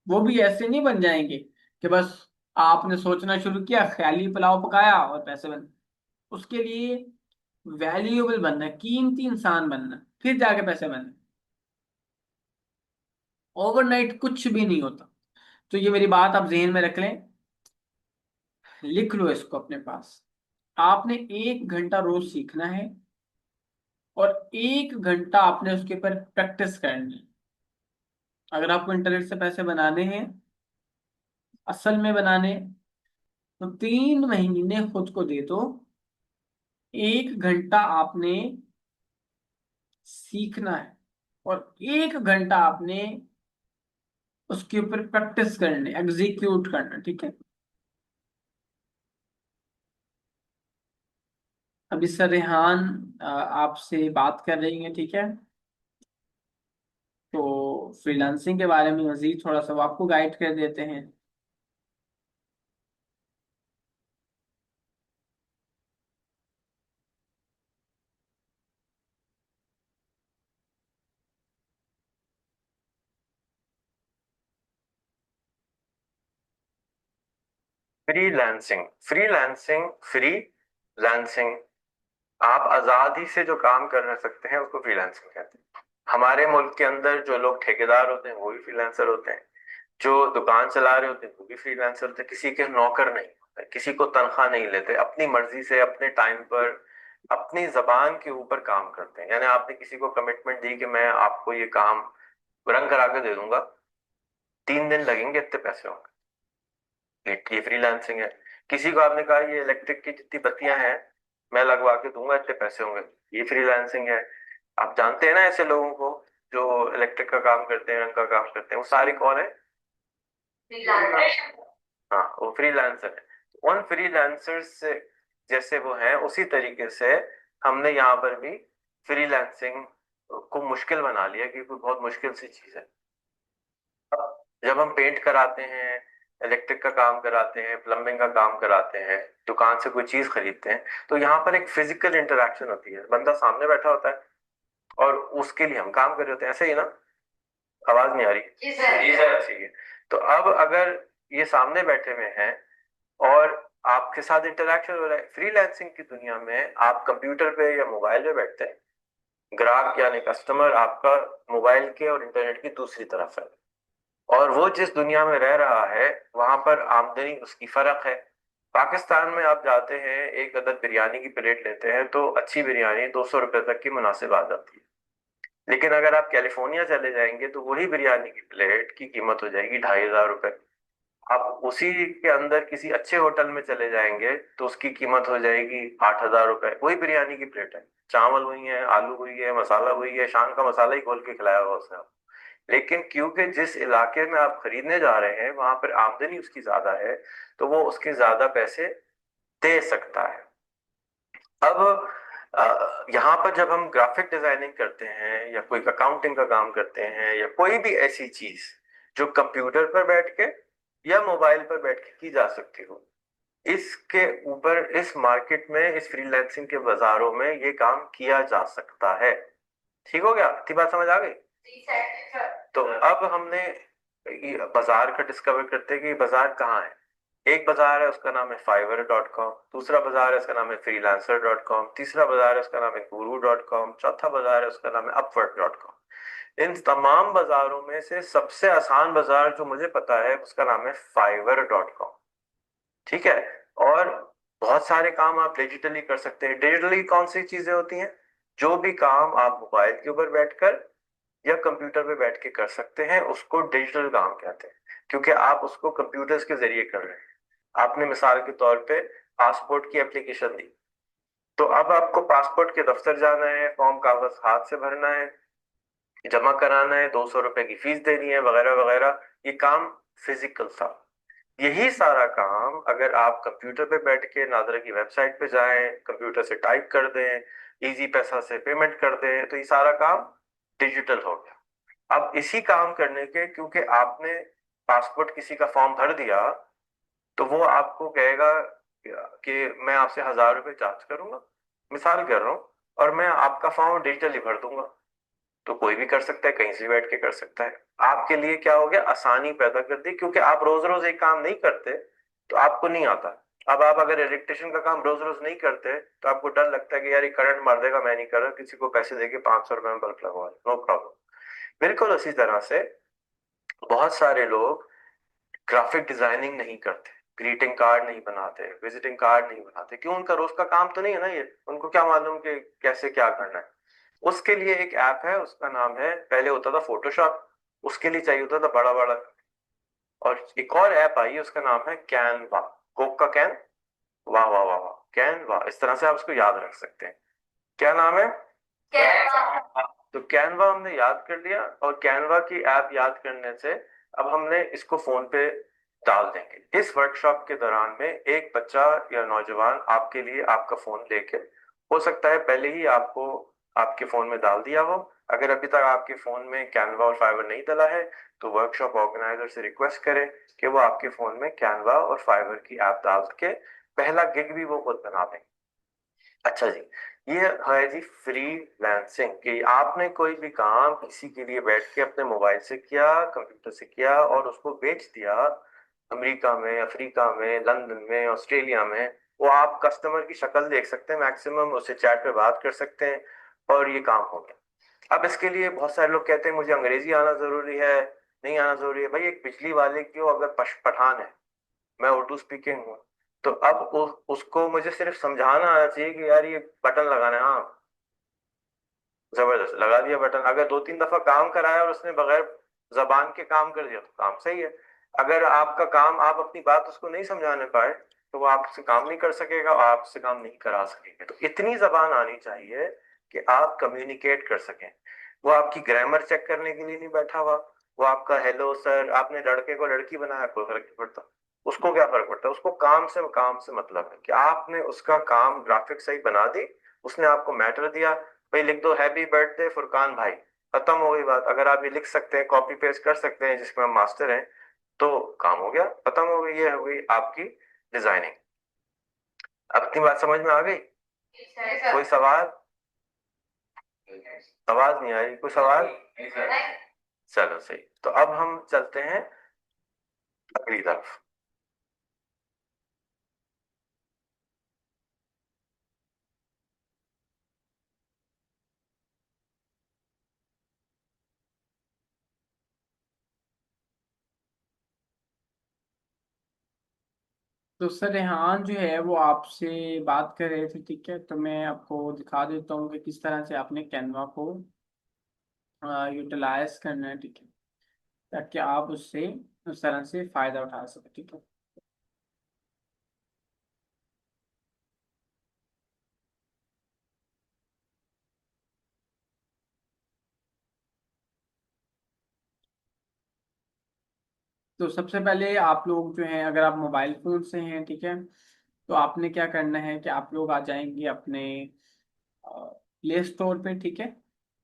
वो भी ऐसे नहीं बन जाएंगे कि बस आपने सोचना शुरू किया, ख्याली पुलाव पकाया और पैसे बन। उसके लिए वैल्यूएबल बनना है, कीमती इंसान बनना, फिर जाके पैसे बनना। ओवरनाइट कुछ भी नहीं होता। तो ये मेरी बात आप जहन में रख लें, लिख लो इसको अपने पास। आपने 1 घंटा रोज सीखना है, और 1 घंटा आपने उसके ऊपर प्रैक्टिस करनी है। अगर आपको इंटरनेट से पैसे बनाने हैं, असल में बनाने हैं, तो 3 महीने खुद को दे दो। 1 घंटा आपने सीखना है, और 1 घंटा आपने उसके ऊपर प्रैक्टिस करनी, एग्जीक्यूट करना, ठीक है। अभी सर रेहान आपसे बात कर रही हैं, ठीक है। तो फ्रीलांसिंग के बारे में मजीद थोड़ा सा वो आपको गाइड कर देते हैं। फ्रीलांसिंग फ्रीलांसिंग फ्रीलांसिंग आप आजादी से जो काम कर सकते हैं उसको फ्रीलांसिंग कहते हैं। हमारे मुल्क के अंदर जो लोग ठेकेदार होते हैं वो भी फ्रीलांसर होते हैं, जो दुकान चला रहे होते हैं वो भी फ्रीलांसर होते हैं। किसी के नौकर नहीं होते, किसी को तनख्वाह नहीं लेते, अपनी मर्जी से अपने टाइम पर अपनी जबान के ऊपर काम करते हैं। यानी आपने किसी को कमिटमेंट दी कि मैं आपको ये काम रंग करा के दे दूंगा, 3 दिन लगेंगे, इतने पैसे होंगे, ये फ्रीलांसिंग है। किसी को आपने कहा ये इलेक्ट्रिक की जितनी बत्तियां हैं मैं लगवा के दूंगा, इतने पैसे होंगे, ये फ्रीलांसिंग है। आप जानते हैं ना ऐसे लोगों को जो इलेक्ट्रिक का काम करते हैं, रंग का काम करते हैं, वो सारे कौन है? फ्रीलांसर। हाँ, वो फ्रीलांसर है। उन फ्रीलांसर्स से जैसे वो हैं उसी तरीके से हमने यहाँ पर भी फ्रीलांसिंग को मुश्किल बना लिया, क्योंकि बहुत मुश्किल सी चीज है। जब हम पेंट कराते हैं, इलेक्ट्रिक का काम कराते हैं, प्लम्बिंग का काम कराते हैं, दुकान से कोई चीज खरीदते हैं, तो यहाँ पर एक फिजिकल इंटरेक्शन होती है, बंदा सामने बैठा होता है और उसके लिए हम काम कर रहे होते हैं, ऐसे ही ना? आवाज नहीं आ रही? जी सर, जी सर, ठीक है। तो अब अगर ये सामने बैठे हुए हैं और आपके साथ इंटरेक्शन हो रहा है, फ्रीलांसिंग की दुनिया में आप कंप्यूटर पे या मोबाइल पे बैठते हैं, ग्राहक यानी कस्टमर आपका मोबाइल के और इंटरनेट की दूसरी तरफ है, और वो जिस दुनिया में रह रहा है वहां पर आमदनी उसकी फर्क है। पाकिस्तान में आप जाते हैं, एक अदद बिरयानी की प्लेट लेते हैं तो अच्छी बिरयानी 200 रुपए तक की मुनासिब आ जाती है। लेकिन अगर आप कैलिफोर्निया चले जाएंगे तो वही बिरयानी की प्लेट की कीमत हो जाएगी 2,500 रुपए। आप उसी के अंदर किसी अच्छे होटल में चले जाएंगे तो उसकी कीमत हो जाएगी 8,000 रुपए। वही बिरयानी की प्लेट है, चावल वही है, आलू वही है, मसाला वही है, शान का मसाला ही खोल के खिलाया हुआ उसने। लेकिन क्योंकि जिस इलाके में आप खरीदने जा रहे हैं वहां पर आमदनी उसकी ज्यादा है, तो वो उसके ज्यादा पैसे दे सकता है। अब यहाँ पर जब हम ग्राफिक डिजाइनिंग करते हैं या कोई अकाउंटिंग का काम करते हैं या कोई भी ऐसी चीज जो कंप्यूटर पर बैठ के या मोबाइल पर बैठ के की जा सकती हो, इसके ऊपर इस मार्केट में, इस फ्रीलांसिंग के बाजारों में ये काम किया जा सकता है। ठीक हो गया? इतनी बात समझ आ गई? जी सर। तो अब हमने ये बाजार का डिस्कवर करते हैं कि ये बाजार कहाँ है। एक बाजार है उसका नाम है fiverr.com, दूसरा बाजार है उसका नाम है freelancer.com, तीसरा बाजार है उसका नाम है guru.com, चौथा बाजार है उसका नाम है upwork.com। इन तमाम बाजारों में से सबसे आसान बाजार जो मुझे पता है उसका नाम है fiverr.com। ठीक है? और बहुत सारे काम आप डिजिटली कर सकते हैं। डिजिटली कौन सी चीजें होती हैं? जो भी काम आप मोबाइल के ऊपर बैठकर या कंप्यूटर पे बैठ के कर सकते हैं उसको डिजिटल काम कहते हैं, क्योंकि आप उसको कंप्यूटर्स के जरिए कर रहे हैं। आपने मिसाल के तौर पे पासपोर्ट की एप्लीकेशन दी, तो अब आपको पासपोर्ट के दफ्तर जाना है, फॉर्म कागज हाथ से भरना है, जमा कराना है, 200 रुपए की फीस देनी है, वगैरह वगैरह। ये काम फिजिकल था। यही सारा काम अगर आप कंप्यूटर पे बैठ के नादरा की वेबसाइट पे जाएं, कंप्यूटर से टाइप कर दें, इजी पैसा से पेमेंट कर दें, तो ये सारा काम डिजिटल हो गया। अब इसी काम करने के, क्योंकि आपने पासपोर्ट किसी का फॉर्म भर दिया, तो वो आपको कहेगा कि मैं आपसे 1,000 रुपए चार्ज करूंगा, मिसाल कर रहा हूँ, और मैं आपका फॉर्म डिजिटली भर दूंगा। तो कोई भी कर सकता है, कहीं से भी बैठ के कर सकता है। आपके लिए क्या हो गया? आसानी पैदा कर दी, क्योंकि आप रोज रोज एक काम नहीं करते तो आपको नहीं आता। अब आप अगर इलेक्ट्रिशियन का काम रोज रोज नहीं करते तो आपको डर लगता है कि यार ये करंट मार देगा, मैं नहीं कर रहा, किसी को पैसे देके 500 रुपए में बल्ब लगवा, नो प्रॉब्लम। बिल्कुल उसी तरह से बहुत सारे लोग ग्राफिक डिजाइनिंग नहीं करते, ग्रीटिंग कार्ड नहीं बनाते, विजिटिंग कार्ड नहीं बनाते। क्यों? उनका रोज का काम तो नहीं है ना ये, उनको क्या मालूम कि कैसे क्या करना है। उसके लिए एक ऐप है, उसका नाम है, पहले होता था फोटोशॉप, उसके लिए चाहिए होता था बड़ा बड़ा। और एक और ऐप आई है, उसका नाम है कैनवा, कोक का कैन, वाह वाह वाह वाह, कैनवा, इस तरह से आप उसको याद रख सकते हैं। क्या नाम है? कैनवा। तो कैनवा हमने याद कर लिया, और कैनवा की ऐप याद करने से अब हमने इसको फोन पे डाल देंगे। इस वर्कशॉप के दौरान में एक बच्चा या नौजवान आपके लिए आपका फोन लेके, हो सकता है पहले ही आपको आपके फोन में डाल दिया हो। अगर अभी तक आपके फोन में कैनवा और फाइवर नहीं डला है, तो वर्कशॉप ऑर्गेनाइजर से रिक्वेस्ट करें कि वो आपके फोन में कैनवा और फाइवर की ऐप डाल के पहला गिग भी वो खुद बना दें। अच्छा जी, ये है जी फ्रीलांसिंग, कि आपने कोई भी काम किसी के लिए बैठ के अपने मोबाइल से किया, कंप्यूटर से किया, और उसको बेच दिया अमेरिका में, अफ्रीका में, लंदन में, ऑस्ट्रेलिया में। वो आप कस्टमर की शक्ल देख सकते हैं, मैक्सिमम उससे चैट पे बात कर सकते हैं, और ये काम हो गया। अब इसके लिए बहुत सारे लोग कहते हैं मुझे अंग्रेजी आना जरूरी है, नहीं आना जरूरी है। भाई एक बिजली वाले की अगर पठान है, मैं उर्दू स्पीकिंग हूँ, तो अब उसको मुझे सिर्फ समझाना आना चाहिए कि यार ये बटन लगाना है, हाँ, जबरदस्त लगा दिया बटन। अगर दो तीन दफा काम कराया और उसने बगैर जबान के काम कर दिया तो काम सही है। अगर आपका काम, आप अपनी बात उसको नहीं समझाने पाए, तो वो आपसे काम नहीं कर सकेगा और आपसे काम नहीं करा सकेंगे। तो इतनी जबान आनी चाहिए कि आप कम्युनिकेट कर सकें। वो आपकी ग्रामर चेक करने के लिए नहीं बैठा हुआ, वो आपका हेलो सर, आपने लड़के को लड़की बनाया, कोई फर्क नहीं पड़ता। उसको क्या फर्क पड़ता है? उसको काम से मतलब है कि आपने उसका काम ग्राफिक सही बना दी, उसने आपको मैटर दिया, भाई लिख दो हैप्पी बर्थडे फुरकान भाई, खत्म हो गई बात। अगर आप ये लिख सकते हैं, कॉपी पेस्ट कर सकते हैं, जिसमें हम मास्टर हैं, तो काम हो गया, खत्म हो गई। ये हो गई आपकी डिजाइनिंग। अब इतनी बात समझ में आ गई? कोई सवाल? आवाज नहीं आ रही, कोई सवाल? चलो सही, तो अब हम चलते हैं अगली तरफ। तो सर रेहान जो है वो आपसे बात कर रहे थे, ठीक है, तो मैं आपको दिखा देता हूँ कि किस तरह से आपने कैनवा को यूटिलाइज करना है, ठीक है, ताकि आप उससे उस तरह से फायदा उठा सके, ठीक है। तो सबसे पहले आप लोग जो हैं, अगर आप मोबाइल फोन से हैं, ठीक है, तो आपने क्या करना है कि आप लोग आ जाएंगे अपने प्ले स्टोर पे, ठीक है।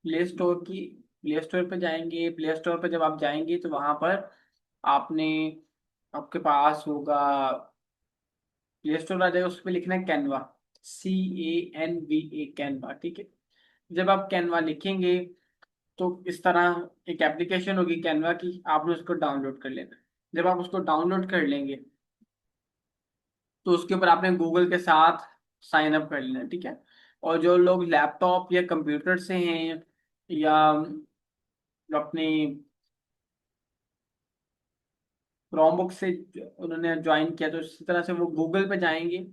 प्ले स्टोर पे जाएंगे। प्ले स्टोर पे जब आप जाएंगे तो वहां पर आपने, आपके पास होगा प्ले स्टोर आ जाएगा, उस पर लिखना है कैनवा, CANVA, कैनवा, ठीक है। जब आप कैनवा लिखेंगे तो इस तरह एक एप्लीकेशन होगी कैनवा की, आपने उसको डाउनलोड कर लेना है। जब आप उसको डाउनलोड कर लेंगे तो उसके ऊपर आपने गूगल के साथ साइन अप कर लेना है, ठीक है। और जो लोग लैपटॉप या कंप्यूटर से हैं, या अपने क्रोमबुक से उन्होंने ज्वाइन किया, तो इसी तरह से वो गूगल पे जाएंगे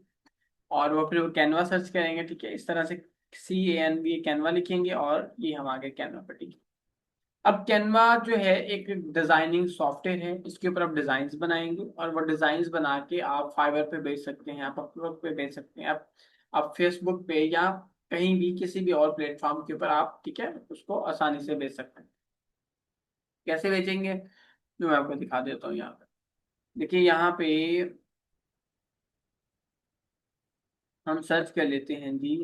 और वो फिर वो कैनवा सर्च करेंगे, ठीक है, इस तरह से CANVA कैनवा लिखेंगे और ये हम आ गए कैनवा पर, ठीक है। अब कैनवा जो है एक डिजाइनिंग सॉफ्टवेयर है, इसके ऊपर आप डिजाइन्स बनाएंगे और वो डिजाइन्स बना के आप फाइवर पे बेच सकते हैं, आप अपलोड पे बेच सकते हैं, आप फेसबुक पे या कहीं भी किसी भी और प्लेटफॉर्म के ऊपर आप, ठीक है, उसको आसानी से बेच सकते हैं। कैसे बेचेंगे जो मैं आपको दिखा देता हूँ यहाँ पे। देखिए यहाँ पे हम सर्च कर लेते हैं जी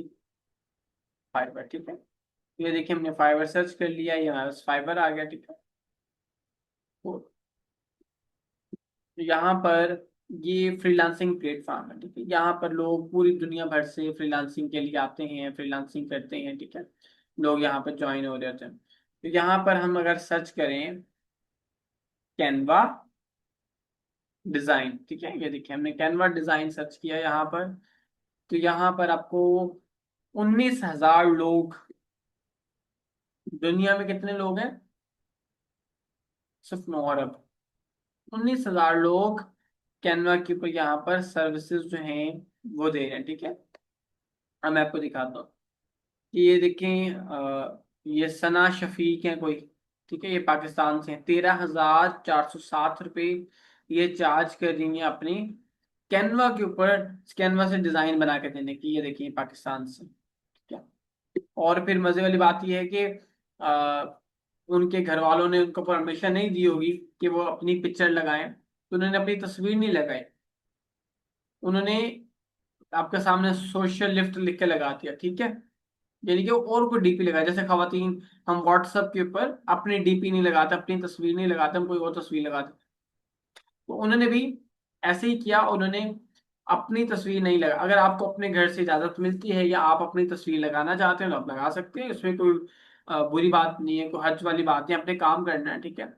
फाइबर, ठीक है। ये देखिए हमने फाइबर सर्च कर लिया, ये हमारे पास फाइबर आ गया, ठीक है। तो यहाँ पर ये फ्रीलांसिंग प्लेटफॉर्म है, ठीक है। यहाँ पर लोग पूरी दुनिया भर से फ्रीलांसिंग के लिए आते हैं, फ्रीलांसिंग करते हैं, ठीक है। लोग यहाँ पर ज्वाइन हो जाते हैं। तो यहाँ पर हम अगर सर्च करें कैनवा डिजाइन, ठीक है, ये देखिए हमने कैनवा डिजाइन सर्च किया यहाँ पर। तो यहाँ पर आपको 19,000 लोग, दुनिया में कितने लोग हैं? सिर्फ 9 अरब। 19,000 लोग कैनवा के ऊपर यहाँ पर सर्विसेज जो हैं वो दे रहे हैं, ठीक है। अब मैं आपको दिखाता हूँ कि ये देखें, ये सना शफीक है कोई, ठीक है, ये पाकिस्तान से 13,407 रुपये ये चार्ज कर रही है अपनी कैनवा के ऊपर, कैनवा से डिजाइन बना के देने की। ये देखिए पाकिस्तान से, ठीक है। और फिर मजे वाली बात यह है कि आ, उनके घर वालों ने उनको परमिशन नहीं दी होगी कि वो अपनी पिक्चर लगाएं, तो उन्होंने अपनी तस्वीर नहीं लगाई, उन्होंने आपके सामने सोशल लिफ्ट लिख के लगा दिया, ठीक है। यानी कि और कोई डीपी लगा, जैसे खवातीन हम व्हाट्सएप के ऊपर अपनी डीपी नहीं लगाते, अपनी तस्वीर नहीं लगाते, हम कोई और तस्वीर लगाते, तो उन्होंने भी ऐसे ही किया, उन्होंने अपनी तस्वीर नहीं लगा। अगर आपको अपने घर से इजाजत मिलती है या आप अपनी तस्वीर लगाना चाहते हैं तो आप लगा सकते हैं, इसमें कोई बुरी बात नहीं है, कोई हर्ज वाली बात नहीं, अपने काम करना है, ठीक है।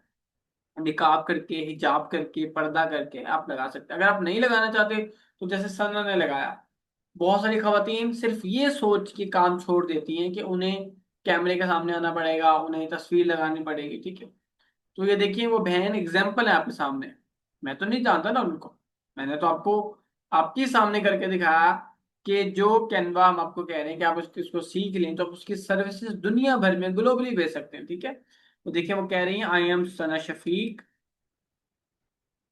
निकाब करके, हिजाब करके, पर्दा करके आप लगा सकते हैं। अगर आप नहीं लगाना चाहते तो जैसे सना ने लगाया, बहुत सारी खवातीन सिर्फ ये सोच के काम छोड़ देती हैं कि उन्हें कैमरे के सामने आना पड़ेगा, उन्हें तस्वीर लगानी पड़ेगी, ठीक है। तो ये देखिए वो बहन एग्जाम्पल है आपके सामने, मैं तो नहीं जानता ना उनको, मैंने तो आपको आपके सामने करके दिखाया कि जो कैनवा हम आपको कह रहे हैं कि आप उसको सीख लें तो आप उसकी सर्विसेज दुनिया भर में ग्लोबली भेज सकते हैं, ठीक है। तो देखिए वो कह रही हैं, I am Sana Shafiq,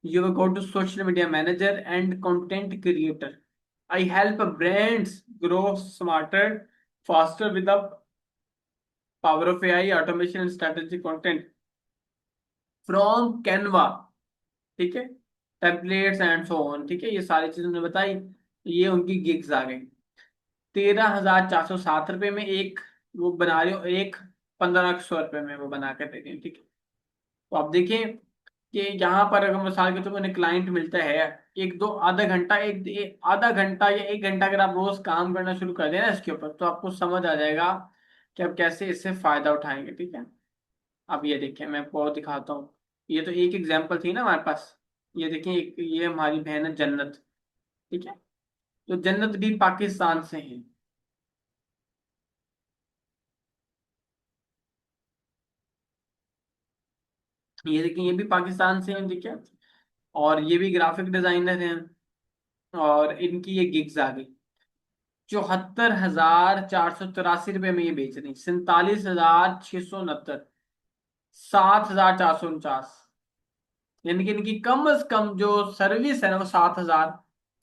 you will go to social media manager and content creator. I help brands grow smarter, faster with the power of AI, automation and strategic content from Canva, ठीक है, टेम्पलेट्स एंड सो ऑन, ठीक है। ये सारी चीजें उन्होंने बताई, ये उनकी गिग्स आ गई। 13,407 रुपये में एक वो बना रही हो, एक 1,500 रुपये में वो बना कर दे रही है, ठीक है। तो आप देखें कि यहाँ पर अगर मिसाल के तो उन्हें क्लाइंट मिलता है, एक दो आधा घंटा, आधा घंटा या 1 घंटा अगर आप रोज काम करना शुरू कर देना इसके ऊपर, तो आपको समझ आ जाएगा कि आप कैसे इससे फायदा उठाएंगे, ठीक है। अब ये देखिए मैं आपको और दिखाता हूँ, ये तो एक एग्जाम्पल थी ना हमारे पास। ये देखिए ये हमारी बहन है जन्नत, ठीक है। तो जन्नत भी पाकिस्तान से है, ये देखिए ये भी पाकिस्तान से है, ठीक है। और ये भी ग्राफिक डिजाइनर हैं, और इनकी ये गिग्स आ गई 74,483 रुपये में ये बेच रही, 47,669, 7,449, यानी कि इनकी कम से कम जो सर्विस है ना वो 7,000,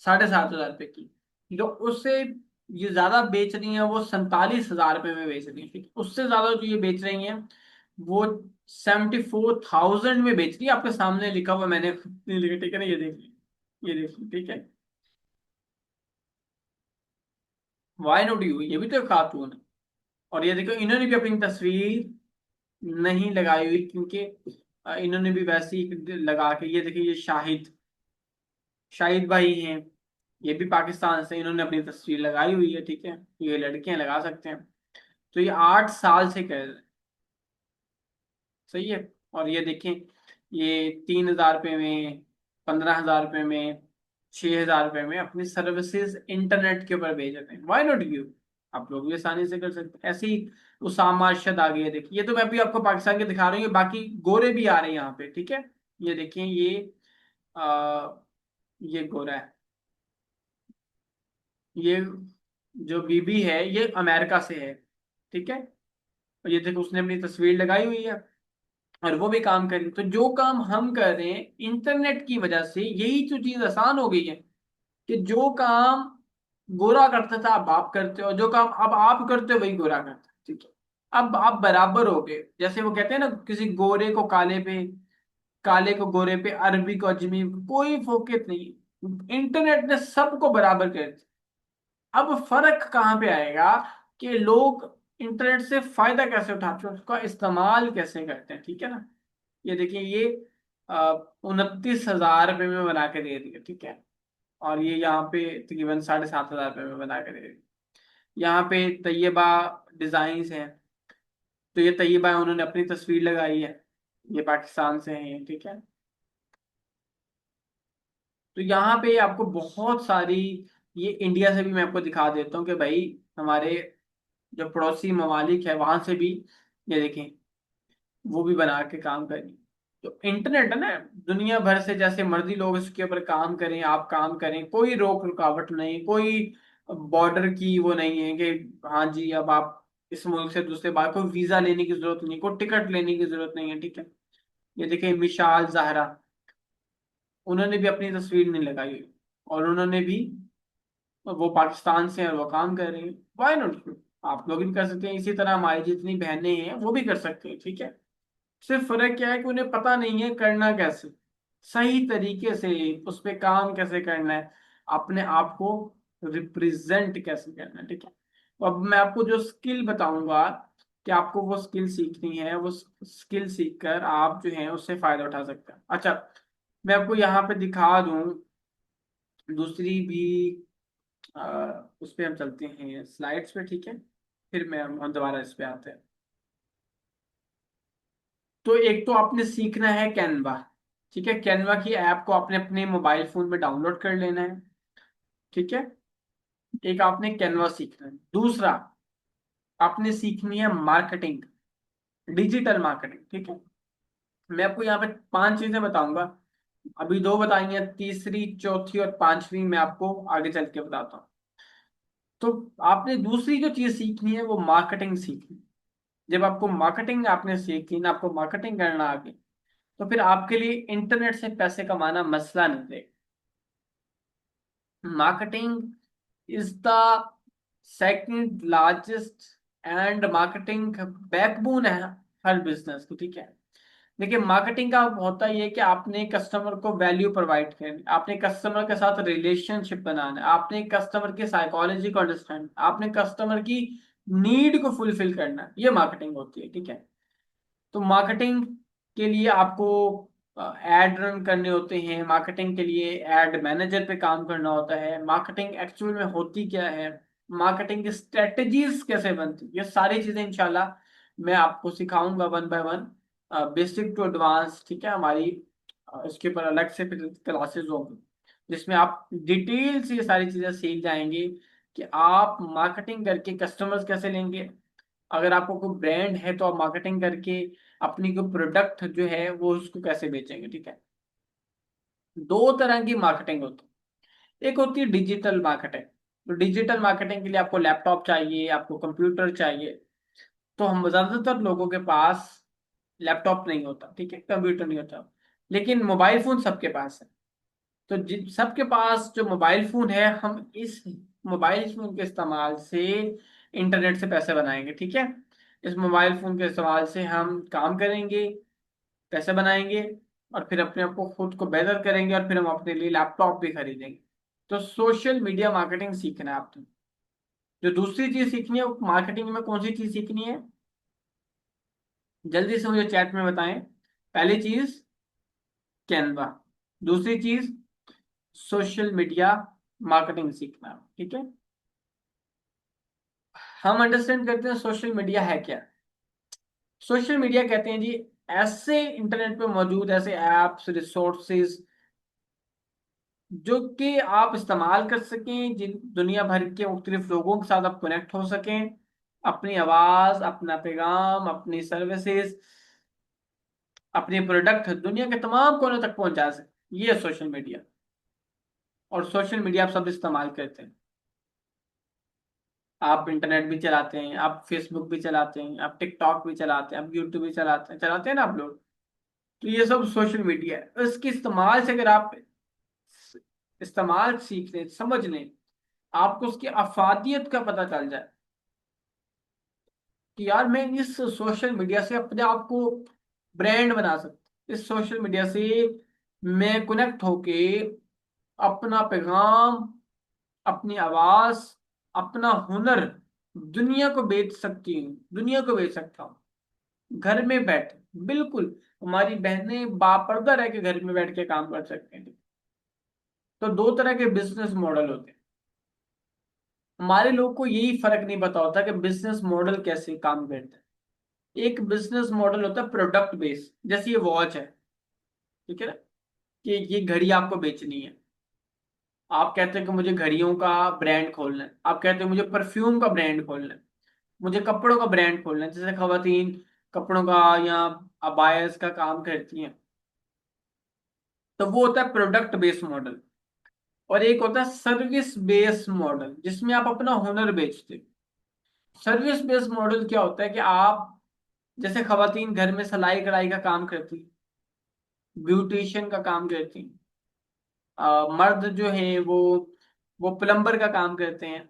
7,500 रुपये की, जो उससे ये ज्यादा बेच रही हैं वो 47,000 रुपये में बेच रही है, ठीक है। उससे ज्यादा जो ये बेच रही हैं वो 74,000 में बेच रही है, आपके सामने लिखा हुआ मैंने खुद नहीं लिखा, ठीक है ना, ये देख लीजिए, ये देख लीजिए, ठीक है। वाई नॉट यू, ये भी तो एक खातून है। और ये देखो इन्होंने भी अपनी तस्वीर नहीं लगाई हुई, क्योंकि इन्होंने भी वैसे ही लगा के, ये देखिए ये शाहिद शाहिद भाई हैं, ये भी पाकिस्तान से, इन्होंने अपनी तस्वीर लगाई हुई है, ठीक है। ये लड़कियां लगा सकते हैं, तो ये 8 साल से कर रहे हैं, सही है। और ये देखें ये 3,000 रुपये में, 15,000 रुपये में, 6,000 रुपये में अपनी सर्विसेज इंटरनेट के ऊपर भेज रहे हैं। वाई नॉट यू, आप लोग भी आसानी से कर सकते हैं। ऐसे ही उसामा अरशद आ गई है, देखिए ये तो मैं अभी आपको पाकिस्तान के दिखा रही हूँ, बाकी गोरे भी आ रहे हैं यहाँ पे, ठीक है। ये देखिए आ, ये गोरा है, ये जो बीबी है ये अमेरिका से है, ठीक है। और ये देखो उसने अपनी तस्वीर लगाई हुई है, और वो भी काम कर रही है। तो जो काम हम कर रहे हैं इंटरनेट की वजह से, यही तो चीज आसान हो गई है कि जो काम गोरा करता था अब आप करते हो, जो काम अब आप करते हो वही गोरा करता है, ठीक है। अब आप बराबर हो गए, जैसे वो कहते हैं ना, किसी गोरे को काले पे, काले को गोरे पे, अरबी को अजमी पे, कोई फोकत नहीं, इंटरनेट ने सबको बराबर कर दिया। अब फर्क कहाँ पे आएगा कि लोग इंटरनेट से फायदा कैसे उठाते हैं, उसका इस्तेमाल कैसे करते हैं, ठीक है ना। ये देखिए ये 29,000 रुपये में बना के दे दिए, ठीक है। और ये यहाँ पे तकरीबन 7,500 रुपये में बना के दे दिए। यहाँ पे तैयबा डिजाइन हैं, तो ये तैयबा उन्होंने अपनी तस्वीर लगाई है, ये पाकिस्तान से है ये, ठीक है। तो यहाँ पे आपको बहुत सारी, ये इंडिया से भी मैं आपको दिखा देता हूँ कि भाई हमारे जो पड़ोसी ममालिक है वहां से भी ये देखें वो भी बना के काम करें। तो इंटरनेट है ना, दुनिया भर से जैसे मर्जी लोग इसके ऊपर काम करें, आप काम करें, कोई रोक रुकावट नहीं, कोई बॉर्डर की वो नहीं है कि हाँ जी अब आप इस मुल्क से दूसरे बार, कोई वीजा लेने की जरूरत नहीं, कोई टिकट लेने की जरूरत नहीं है, ठीक है। ये देखिए मिशाल जहरा, उन्होंने भी अपनी तस्वीर नहीं लगाई, और उन्होंने भी, वो पाकिस्तान से हैं और वो काम कर रही है, वाई नॉट, आप लोग भी कर सकते हैं, इसी तरह हमारी जितनी बहनें हैं वो भी कर सकते हैं, ठीक है। सिर्फ फर्क क्या है कि उन्हें पता नहीं है करना कैसे, सही तरीके से उस पे काम कैसे करना है, अपने आप को रिप्रेजेंट कैसे करना है, ठीक है। तो अब मैं आपको जो स्किल बताऊंगा कि आपको वो स्किल सीखनी है, वो स्किल सीख कर आप जो है उससे फायदा उठा सकते हैं। अच्छा, मैं आपको यहाँ पे दिखा दूं दूसरी भी, उस पे हम चलते हैं स्लाइड्स पे, ठीक है, फिर मैं हम दोबारा इस पे आते हैं। तो एक तो आपने सीखना है कैनवा, ठीक है, कैनवा की ऐप को आपने अपने मोबाइल फोन में डाउनलोड कर लेना है, ठीक है। एक आपने कैनवा सीखना है। दूसरा, आपने सीखनी है मार्केटिंग, डिजिटल मार्केटिंग, ठीक है। मैं आपको यहाँ पे 5 चीजें बताऊंगा, अभी 2 बताई हैं, तीसरी चौथी और पांचवी मैं आपको आगे चल के बताता हूँ। तो आपने दूसरी जो चीज सीखनी है वो मार्केटिंग सीखनी। जब आपको मार्केटिंग आपने सीखी ना, आपको मार्केटिंग करना आ गई, तो फिर आपके लिए इंटरनेट से पैसे कमाना मसला नहीं रहेगा। Marketing is the second largest and marketing backbone है हर बिजनेस की, ठीक है। देखिए मार्केटिंग का होता ही है कि आपने कस्टमर को वैल्यू प्रोवाइड करनी, आपने कस्टमर के साथ रिलेशनशिप बनाना है, आपने कस्टमर की साइकोलॉजी को अंडरस्टैंड, आपने कस्टमर की नीड को फुलफिल करना है, ये मार्केटिंग होती है, ठीक है। तो मार्केटिंग के लिए आपको एड रन करने होते हैं, मार्केटिंग के लिए एड मैनेजर पे काम करना होता है, मार्केटिंग एक्चुअल में होती क्या है, मार्केटिंग की स्ट्रेटजीज कैसे बनती, ये सारी चीजें इंशाल्लाह मैं आपको सिखाऊंगा one by one, basic to advance, ठीक है। हमारी इसके ऊपर अलग से फिर क्लासेस होंगी जिसमें आप डिटेल से ये सारी चीजें सीख जाएंगे कि आप मार्केटिंग करके कस्टमर्स कैसे लेंगे, अगर आपको कोई ब्रांड है तो आप मार्केटिंग करके अपनी कोई प्रोडक्ट जो है वो उसको कैसे बेचेंगे, ठीक है। 2 तरह की मार्केटिंग होती है, एक होती है डिजिटल मार्केटिंग। तो डिजिटल मार्केटिंग के लिए आपको लैपटॉप चाहिए, आपको कंप्यूटर चाहिए। तो हम ज्यादातर लोगों के पास लैपटॉप नहीं होता, ठीक है, कंप्यूटर नहीं होता, लेकिन मोबाइल फोन सबके पास है। तो सबके पास जो मोबाइल फोन है, हम इस मोबाइल फोन के इस्तेमाल से इंटरनेट से पैसे बनाएंगे, ठीक है। इस मोबाइल फोन के इस्तेमाल से हम काम करेंगे, पैसे बनाएंगे, और फिर अपने आप को खुद को बेहतर करेंगे, और फिर हम अपने लिए लैपटॉप भी खरीदेंगे। तो सोशल मीडिया मार्केटिंग सीखना है आपको। जो दूसरी चीज सीखनी है वो मार्केटिंग में कौन सी चीज सीखनी है, जल्दी से मुझे चैट में बताएं। पहली चीज कैनवा, दूसरी चीज सोशल मीडिया मार्केटिंग सीखना, ठीक है। हम अंडरस्टैंड करते हैं सोशल मीडिया है क्या। सोशल मीडिया कहते हैं जी ऐसे इंटरनेट पे मौजूद ऐसे एप्स, रिसोर्सेज जो कि आप इस्तेमाल कर सकें, जिन दुनिया भर के मुख्तलिफ लोगों के साथ आप कनेक्ट हो सकें, अपनी आवाज, अपना पैगाम, अपनी सर्विसेज, अपने प्रोडक्ट दुनिया के तमाम कोनों तक पहुंचा सकें, ये है सोशल मीडिया। और सोशल मीडिया आप सब इस्तेमाल करते हैं, आप इंटरनेट भी चलाते हैं, आप फेसबुक भी चलाते हैं, आप टिकटॉक भी चलाते हैं, आप यूट्यूब भी चलाते हैं ना आप लोग। तो ये सब सोशल मीडिया है, इसके इस्तेमाल से अगर आप इस्तेमाल सीख लें, समझ लें, आपको उसकी अफादियत का पता चल जाए कि यार मैं इस सोशल मीडिया से अपने आप को ब्रांड बना सकता, इस सोशल मीडिया से मैं कनेक्ट होके अपना पैगाम, अपनी आवाज, अपना हुनर दुनिया को बेच सकती हूँ, दुनिया को बेच सकता हूँ घर में बैठे, बिल्कुल। हमारी बहनें बापर्दा रह के घर में बैठ के काम कर सकते हैं। तो 2 तरह के बिजनेस मॉडल होते हैं, हमारे लोग को यही फर्क नहीं पता होता कि बिजनेस मॉडल कैसे काम करता है। एक बिजनेस मॉडल होता है प्रोडक्ट बेस्ड, जैसे ये वॉच है, ठीक है ना, कि ये घड़ी आपको बेचनी है, आप कहते हैं कि मुझे घड़ियों का ब्रांड खोलना है, आप कहते हैं मुझे परफ्यूम का ब्रांड खोलना है, मुझे कपड़ों का ब्रांड खोलना है, जैसे खवातीन कपड़ों का या अबायस का काम करती हैं, तो वो होता है प्रोडक्ट बेस्ड मॉडल। और एक होता है सर्विस बेस्ड मॉडल, जिसमें आप अपना हुनर बेचते हो। सर्विस बेस्ड मॉडल क्या होता है कि आप, जैसे खवातीन घर में सिलाई कढ़ाई का काम करती, ब्यूटिशियन का काम करती, मर्द जो है वो प्लम्बर का काम करते हैं,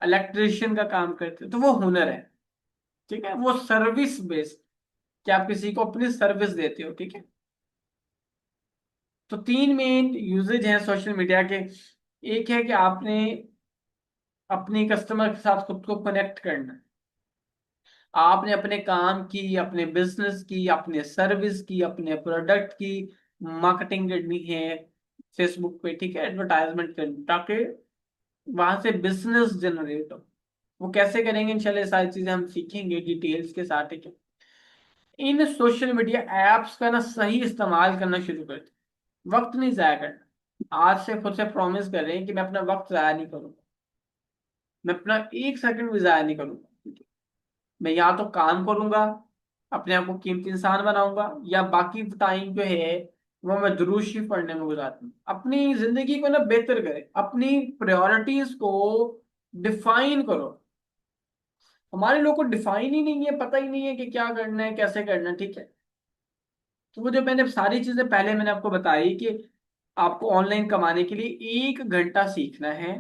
इलेक्ट्रिशियन का काम करते हैं, तो वो हुनर है। ठीक है, वो सर्विस बेस्ड, कि आप किसी को अपनी सर्विस देते हो। ठीक है, तो तीन मेन यूजेज हैं सोशल मीडिया के। एक है कि आपने अपने कस्टमर के साथ खुद को कनेक्ट करना, आपने अपने काम की, अपने बिजनेस की, अपने सर्विस की, अपने प्रोडक्ट की मार्केटिंग करनी है फेसबुक पे। ठीक है, एडवर्टाइजमेंट करनी, ताकि वहां से बिजनेस जनरेट हो। वो कैसे करेंगे, इंशाल्लाह ये सारी चीजें हम सीखेंगे डिटेल्स के साथ। ठीक है, इन सोशल मीडिया एप्स का ना सही इस्तेमाल करना शुरू कर दे, वक्त नहीं जाया करना। आज से खुद से प्रॉमिस कर रहे हैं कि मैं अपना वक्त जाया नहीं करूंगा, मैं अपना एक सेकंड भी जाया नहीं करूंगा। मैं या तो काम करूंगा, अपने आप को कीमती इंसान बनाऊंगा, या बाकी टाइम जो है वो मैं दुरूद शरीफ पढ़ने में गुजारूंगा। अपनी जिंदगी को ना बेहतर करें, अपनी प्रायोरिटीज को डिफाइन करो। हमारे लोग को डिफाइन ही नहीं है, पता ही नहीं है कि क्या करना है, कैसे करना है। ठीक है, तो वो जो मैंने सारी चीजें पहले मैंने आपको बताई कि आपको ऑनलाइन कमाने के लिए 1 घंटा सीखना है,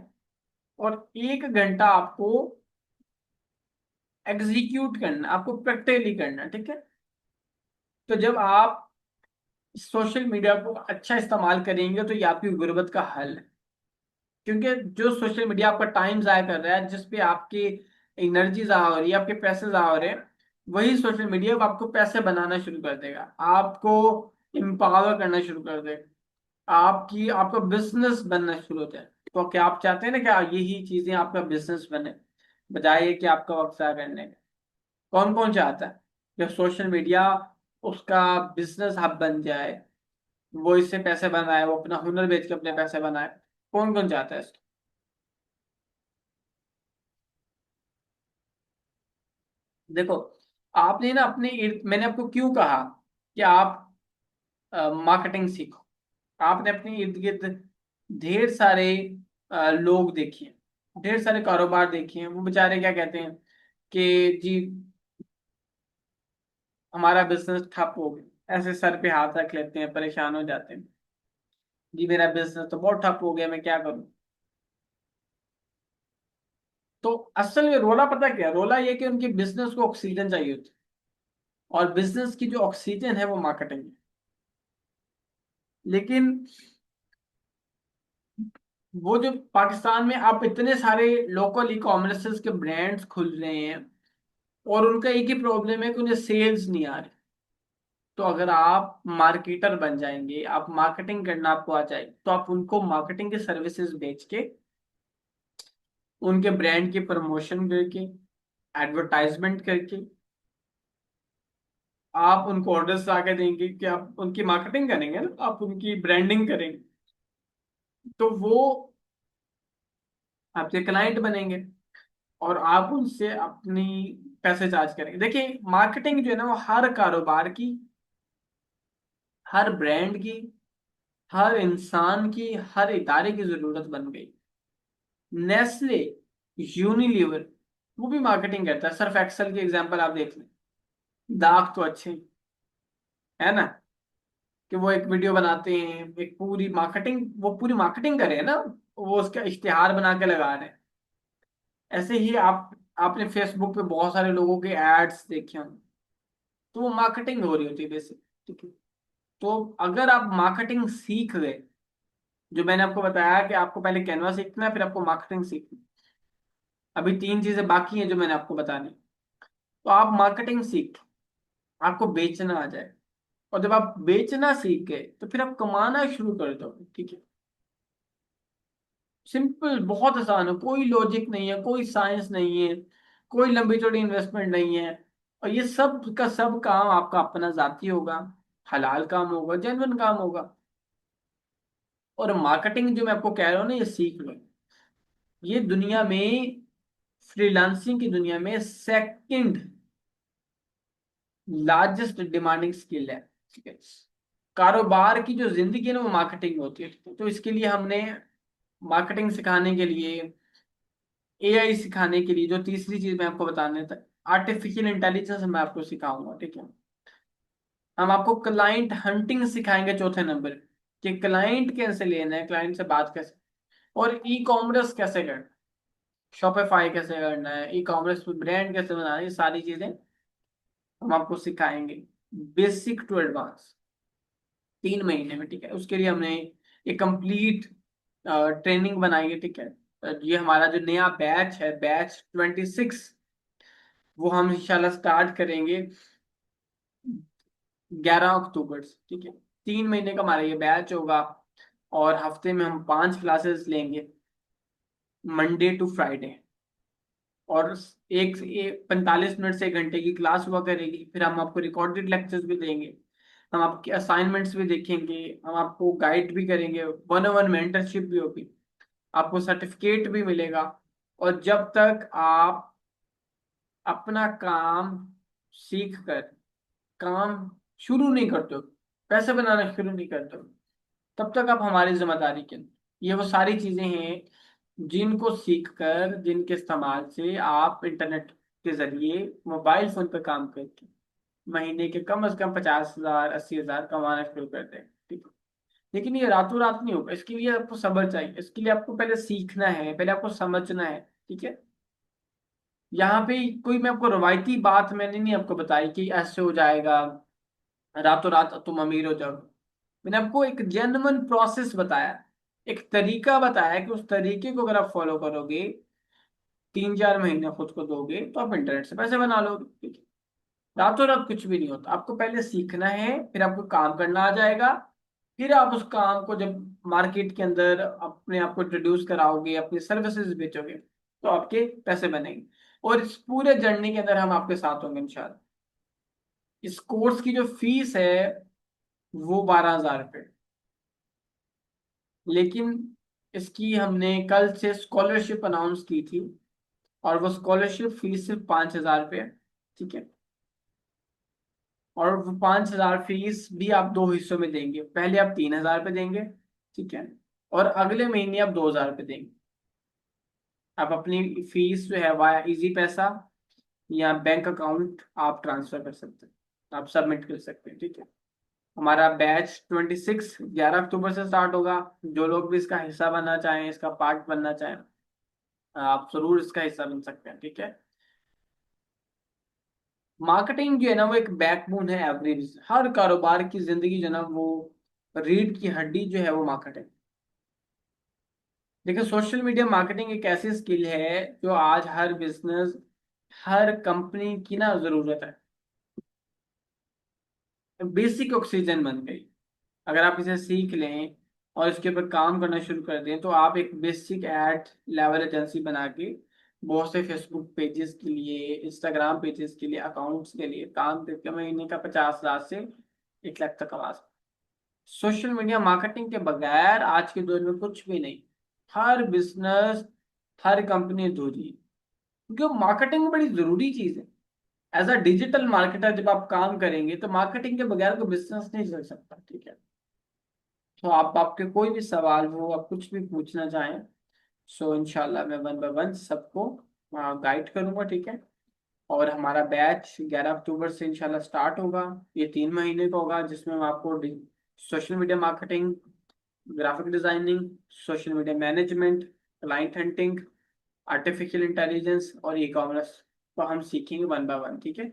और 1 घंटा आपको एग्जीक्यूट करना, आपको प्रैक्टिकली करना। ठीक है, तो जब आप सोशल मीडिया को अच्छा इस्तेमाल करेंगे तो ये आपकी गुर्बत का हल है। क्योंकि जो सोशल मीडिया आपका टाइम जाया कर रहा है, जिस पे आपकी एनर्जी जाया हो रही है, आपके पैसे जाया हो रहे हैं, वही सोशल मीडिया अब आपको पैसे बनाना शुरू कर देगा, आपको एम्पावर करना शुरू कर देगा, आपकी आपका बिजनेस बनना शुरू होता है। तो क्या आप चाहते हैं ना कि यही चीजें आपका बिजनेस बने, बजाय कि आपका वक्त जाया करने का? कौन कौन चाहता है कि सोशल मीडिया उसका बिजनेस हब बन जाए, वो इससे पैसे बनाए, वो अपना हुनर बेच के अपने पैसे बनाए? कौन कौन चाहता है इसको? देखो, आपने ना मैंने आपको क्यों कहा कि आप मार्केटिंग सीखो। आपने अपने इर्द गिर्द ढेर सारे लोग देखे हैं, ढेर सारे कारोबार देखे हैं, वो बेचारे क्या कहते हैं कि जी हमारा बिजनेस ठप हो गया, ऐसे सर पे हाथ रख लेते हैं, परेशान हो जाते हैं, जी मेरा बिजनेस तो बहुत ठप हो गया, मैं क्या करूं? तो असल में रोला पता क्या है? रोला ये कि उनके बिजनेस को ऑक्सीजन चाहिए होती है, और बिजनेस की जो ऑक्सीजन है वो मार्केटिंग है। लेकिन वो जो पाकिस्तान में आप इतने सारे लोकल ई कॉमर्सेस के ब्रांड्स खुल रहे हैं, और उनका एक ही प्रॉब्लम है कि उन्हें सेल्स नहीं आ रही। तो अगर आप मार्केटर बन जाएंगे, आप मार्केटिंग करना आपको आ जाए, तो आप उनको मार्केटिंग के सर्विसेज बेच के, उनके ब्रांड की प्रमोशन करके, एडवर्टाइजमेंट करके, आप उनको ऑर्डर्स आके देंगे कि आप उनकी मार्केटिंग करेंगे ना, आप उनकी ब्रांडिंग करेंगे, तो वो आपके क्लाइंट बनेंगे, और आप उनसे अपनी पैसे चार्ज करेंगे। देखिए, मार्केटिंग जो है ना, वो हर कारोबार की, हर ब्रांड की, हर इंसान की, हर इदारे की जरूरत बन गई। नेस्ले, यूनिलीवर, वो भी मार्केटिंग करता है। सर्फ एक्सेल की एग्जांपल आप देख लें, दाग तो अच्छे हैं, है ना, कि वो एक वीडियो बनाते हैं, एक पूरी मार्केटिंग, वो पूरी मार्केटिंग कर रहे हैं ना, वो उसका इश्तिहार बना के लगा रहे हैं। ऐसे ही आपने फेसबुक पे बहुत सारे लोगों के एड्स देखे होंगे, तो वो मार्केटिंग हो रही होती है बेसिक। ठीक है, तो अगर आप मार्केटिंग सीख गए, जो मैंने आपको बताया कि आपको पहले कैनवा सीखना है, फिर आपको मार्केटिंग सीखना है, अभी 3 चीजें बाकी हैं जो मैंने आपको बतानी। तो आप मार्केटिंग सीख, आपको बेचना आ जाए, और जब आप बेचना सीख गए तो फिर आप कमाना शुरू कर दो। ठीक है, सिंपल, बहुत आसान है, कोई लॉजिक नहीं है, कोई साइंस नहीं है, कोई लंबी चौड़ी इन्वेस्टमेंट नहीं है। और ये सब का सब काम आपका अपना जाती होगा, हलाल काम होगा, जेन्युइन काम होगा। और मार्केटिंग जो मैं आपको कह रहा हूँ ना, ये सीख लो। ये दुनिया में, फ्रीलांसिंग की दुनिया में सेकंड लार्जेस्ट डिमांडिंग स्किल है। ठीक है, कारोबार की जो जिंदगी है ना वो मार्केटिंग होती है, ठीक है? तो इसके लिए हमने मार्केटिंग सिखाने के लिए, एआई सिखाने के लिए, जो तीसरी चीज मैं आपको बताने था, आर्टिफिशियल इंटेलिजेंस मैं आपको सिखाऊंगा, ठीक है? हम आपको क्लाइंट हंटिंग सिखाएंगे चौथे नंबर पे, कि क्लाइंट कैसे लेना है, क्लाइंट से बात कैसे, और ई कॉमर्स कैसे करना है, शॉपिफाई कैसे करना है, ई कॉमर्स ब्रांड कैसे बनाना है, ये सारी चीजें हम आपको सिखाएंगे, बेसिक टू एडवांस, 3 महीने में, ठीक है? उसके लिए हमने एक कंप्लीट ट्रेनिंग बनाई है, ठीक है? ये हमारा जो नया बैच है, बैच 26, वो हम इंशाल्लाह स्टार्ट करेंगे 11 अक्टूबर से, ठीक है? 3 महीने का हमारा ये बैच होगा, और हफ्ते में हम 5 क्लासेस लेंगे, मंडे टू फ्राइडे, और 45 मिनट से 1 घंटे की क्लास हुआ करेगी। फिर हम आपको रिकॉर्डेड लेक्चर्स भी देंगे, हम आपके असाइनमेंट्स भी देखेंगे, हम आपको गाइड भी करेंगे, 1-on-1 मेंटरशिप भी होगी, आपको सर्टिफिकेट भी मिलेगा। और जब तक आप अपना काम सीख कर काम शुरू नहीं करते हो, पैसे बनाना शुरू नहीं करते हो, तब तक आप हमारी जिम्मेदारी के, ये वो सारी चीजें हैं जिनको सीख कर, जिनके इस्तेमाल से आप इंटरनेट के जरिए मोबाइल फोन पर काम करके महीने के कम से कम 50,000 80,000 कमाना शुरू कर दें, ठीक है? लेकिन ये रातों रात नहीं होगा, इसके लिए आपको सब्र चाहिए, इसके लिए आपको पहले सीखना है, पहले आपको समझना है, ठीक है? यहाँ पे कोई मैं आपको रवायती बात मैंने नहीं आपको बताई कि ऐसे हो जाएगा, रातों रात तुम अमीर हो जाओगे। मैंने आपको एक जेन्युइन प्रोसेस बताया, एक तरीका बताया कि उस तरीके को अगर आप फॉलो करोगे, 3-4 महीने खुद को दोगे, तो आप इंटरनेट से पैसे बना लोगे, ठीक है? रातों रात कुछ भी नहीं होता, आपको पहले सीखना है, फिर आपको काम करना आ जाएगा, फिर आप उस काम को जब मार्केट के अंदर अपने आप को इंट्रोड्यूस कराओगे, अपनी सर्विसेज बेचोगे, तो आपके पैसे बनेंगे। और इस पूरे जर्नी के अंदर हम आपके साथ होंगे इंशाल्लाह। इस कोर्स की जो फीस है वो 12,000 रुपये, लेकिन इसकी हमने कल से स्कॉलरशिप अनाउंस की थी, और वो स्कॉलरशिप फीस सिर्फ 5,000 रुपये है, ठीक है? और वो 5,000 फीस भी आप दो हिस्सों में देंगे, पहले आप 3,000 रुपये देंगे, ठीक है? और अगले महीने आप 2,000 रुपये देंगे। आप अपनी फीस जो है वाया इजी पैसा या बैंक अकाउंट आप ट्रांसफर कर सकते हैं, आप सबमिट कर सकते हैं, ठीक है? हमारा बैच 26 11 अक्टूबर से स्टार्ट होगा। जो लोग भी इसका हिस्सा बनना चाहें, इसका पार्ट बनना चाहें, आप जरूर इसका हिस्सा बन सकते हैं, ठीक है? मार्केटिंग जो है ना वो एक बैकबोन है एवरी हर कारोबार की जिंदगी जो है ना, वो रीढ़ की हड्डी जो है वो मार्केटिंग। देखिए, सोशल मीडिया मार्केटिंग एक ऐसी स्किल है जो आज हर बिजनेस, हर कंपनी की ना जरूरत है, बेसिक ऑक्सीजन बन गई। अगर आप इसे सीख लें और इसके ऊपर काम करना शुरू कर दें, तो आप एक बेसिक एड लेवल एजेंसी बना के बहुत से फेसबुक पेजेस के लिए, इंस्टाग्राम पेजेस के लिए, अकाउंट्स के लिए काम करके महीने का 50,000 से 1 लाख तक कमा सकते। सोशल मीडिया मार्केटिंग के बगैर आज के दौर में कुछ भी नहीं, हर बिजनेस, हर कंपनी अधूरी है, क्योंकि मार्केटिंग बड़ी जरूरी चीज है। एज अ डिजिटल मार्केटर जब आप काम करेंगे, तो मार्केटिंग के बगैर कोई बिजनेस नहीं चल सकता, ठीक है? तो आप आपके कोई भी सवाल हो, आप कुछ भी पूछना चाहें, सो इंशाल्लाह मैं 1 बाय 1 सबको गाइड करूंगा, ठीक है? और हमारा बैच 11 अक्टूबर से इंशाल्लाह स्टार्ट होगा। ये 3 महीने का होगा, जिसमें हम आपको social media marketing, graphic designing, social media management, client hunting, artificial intelligence और ई कॉमर्स को हम सीखेंगे 1 बाय 1, ठीक है?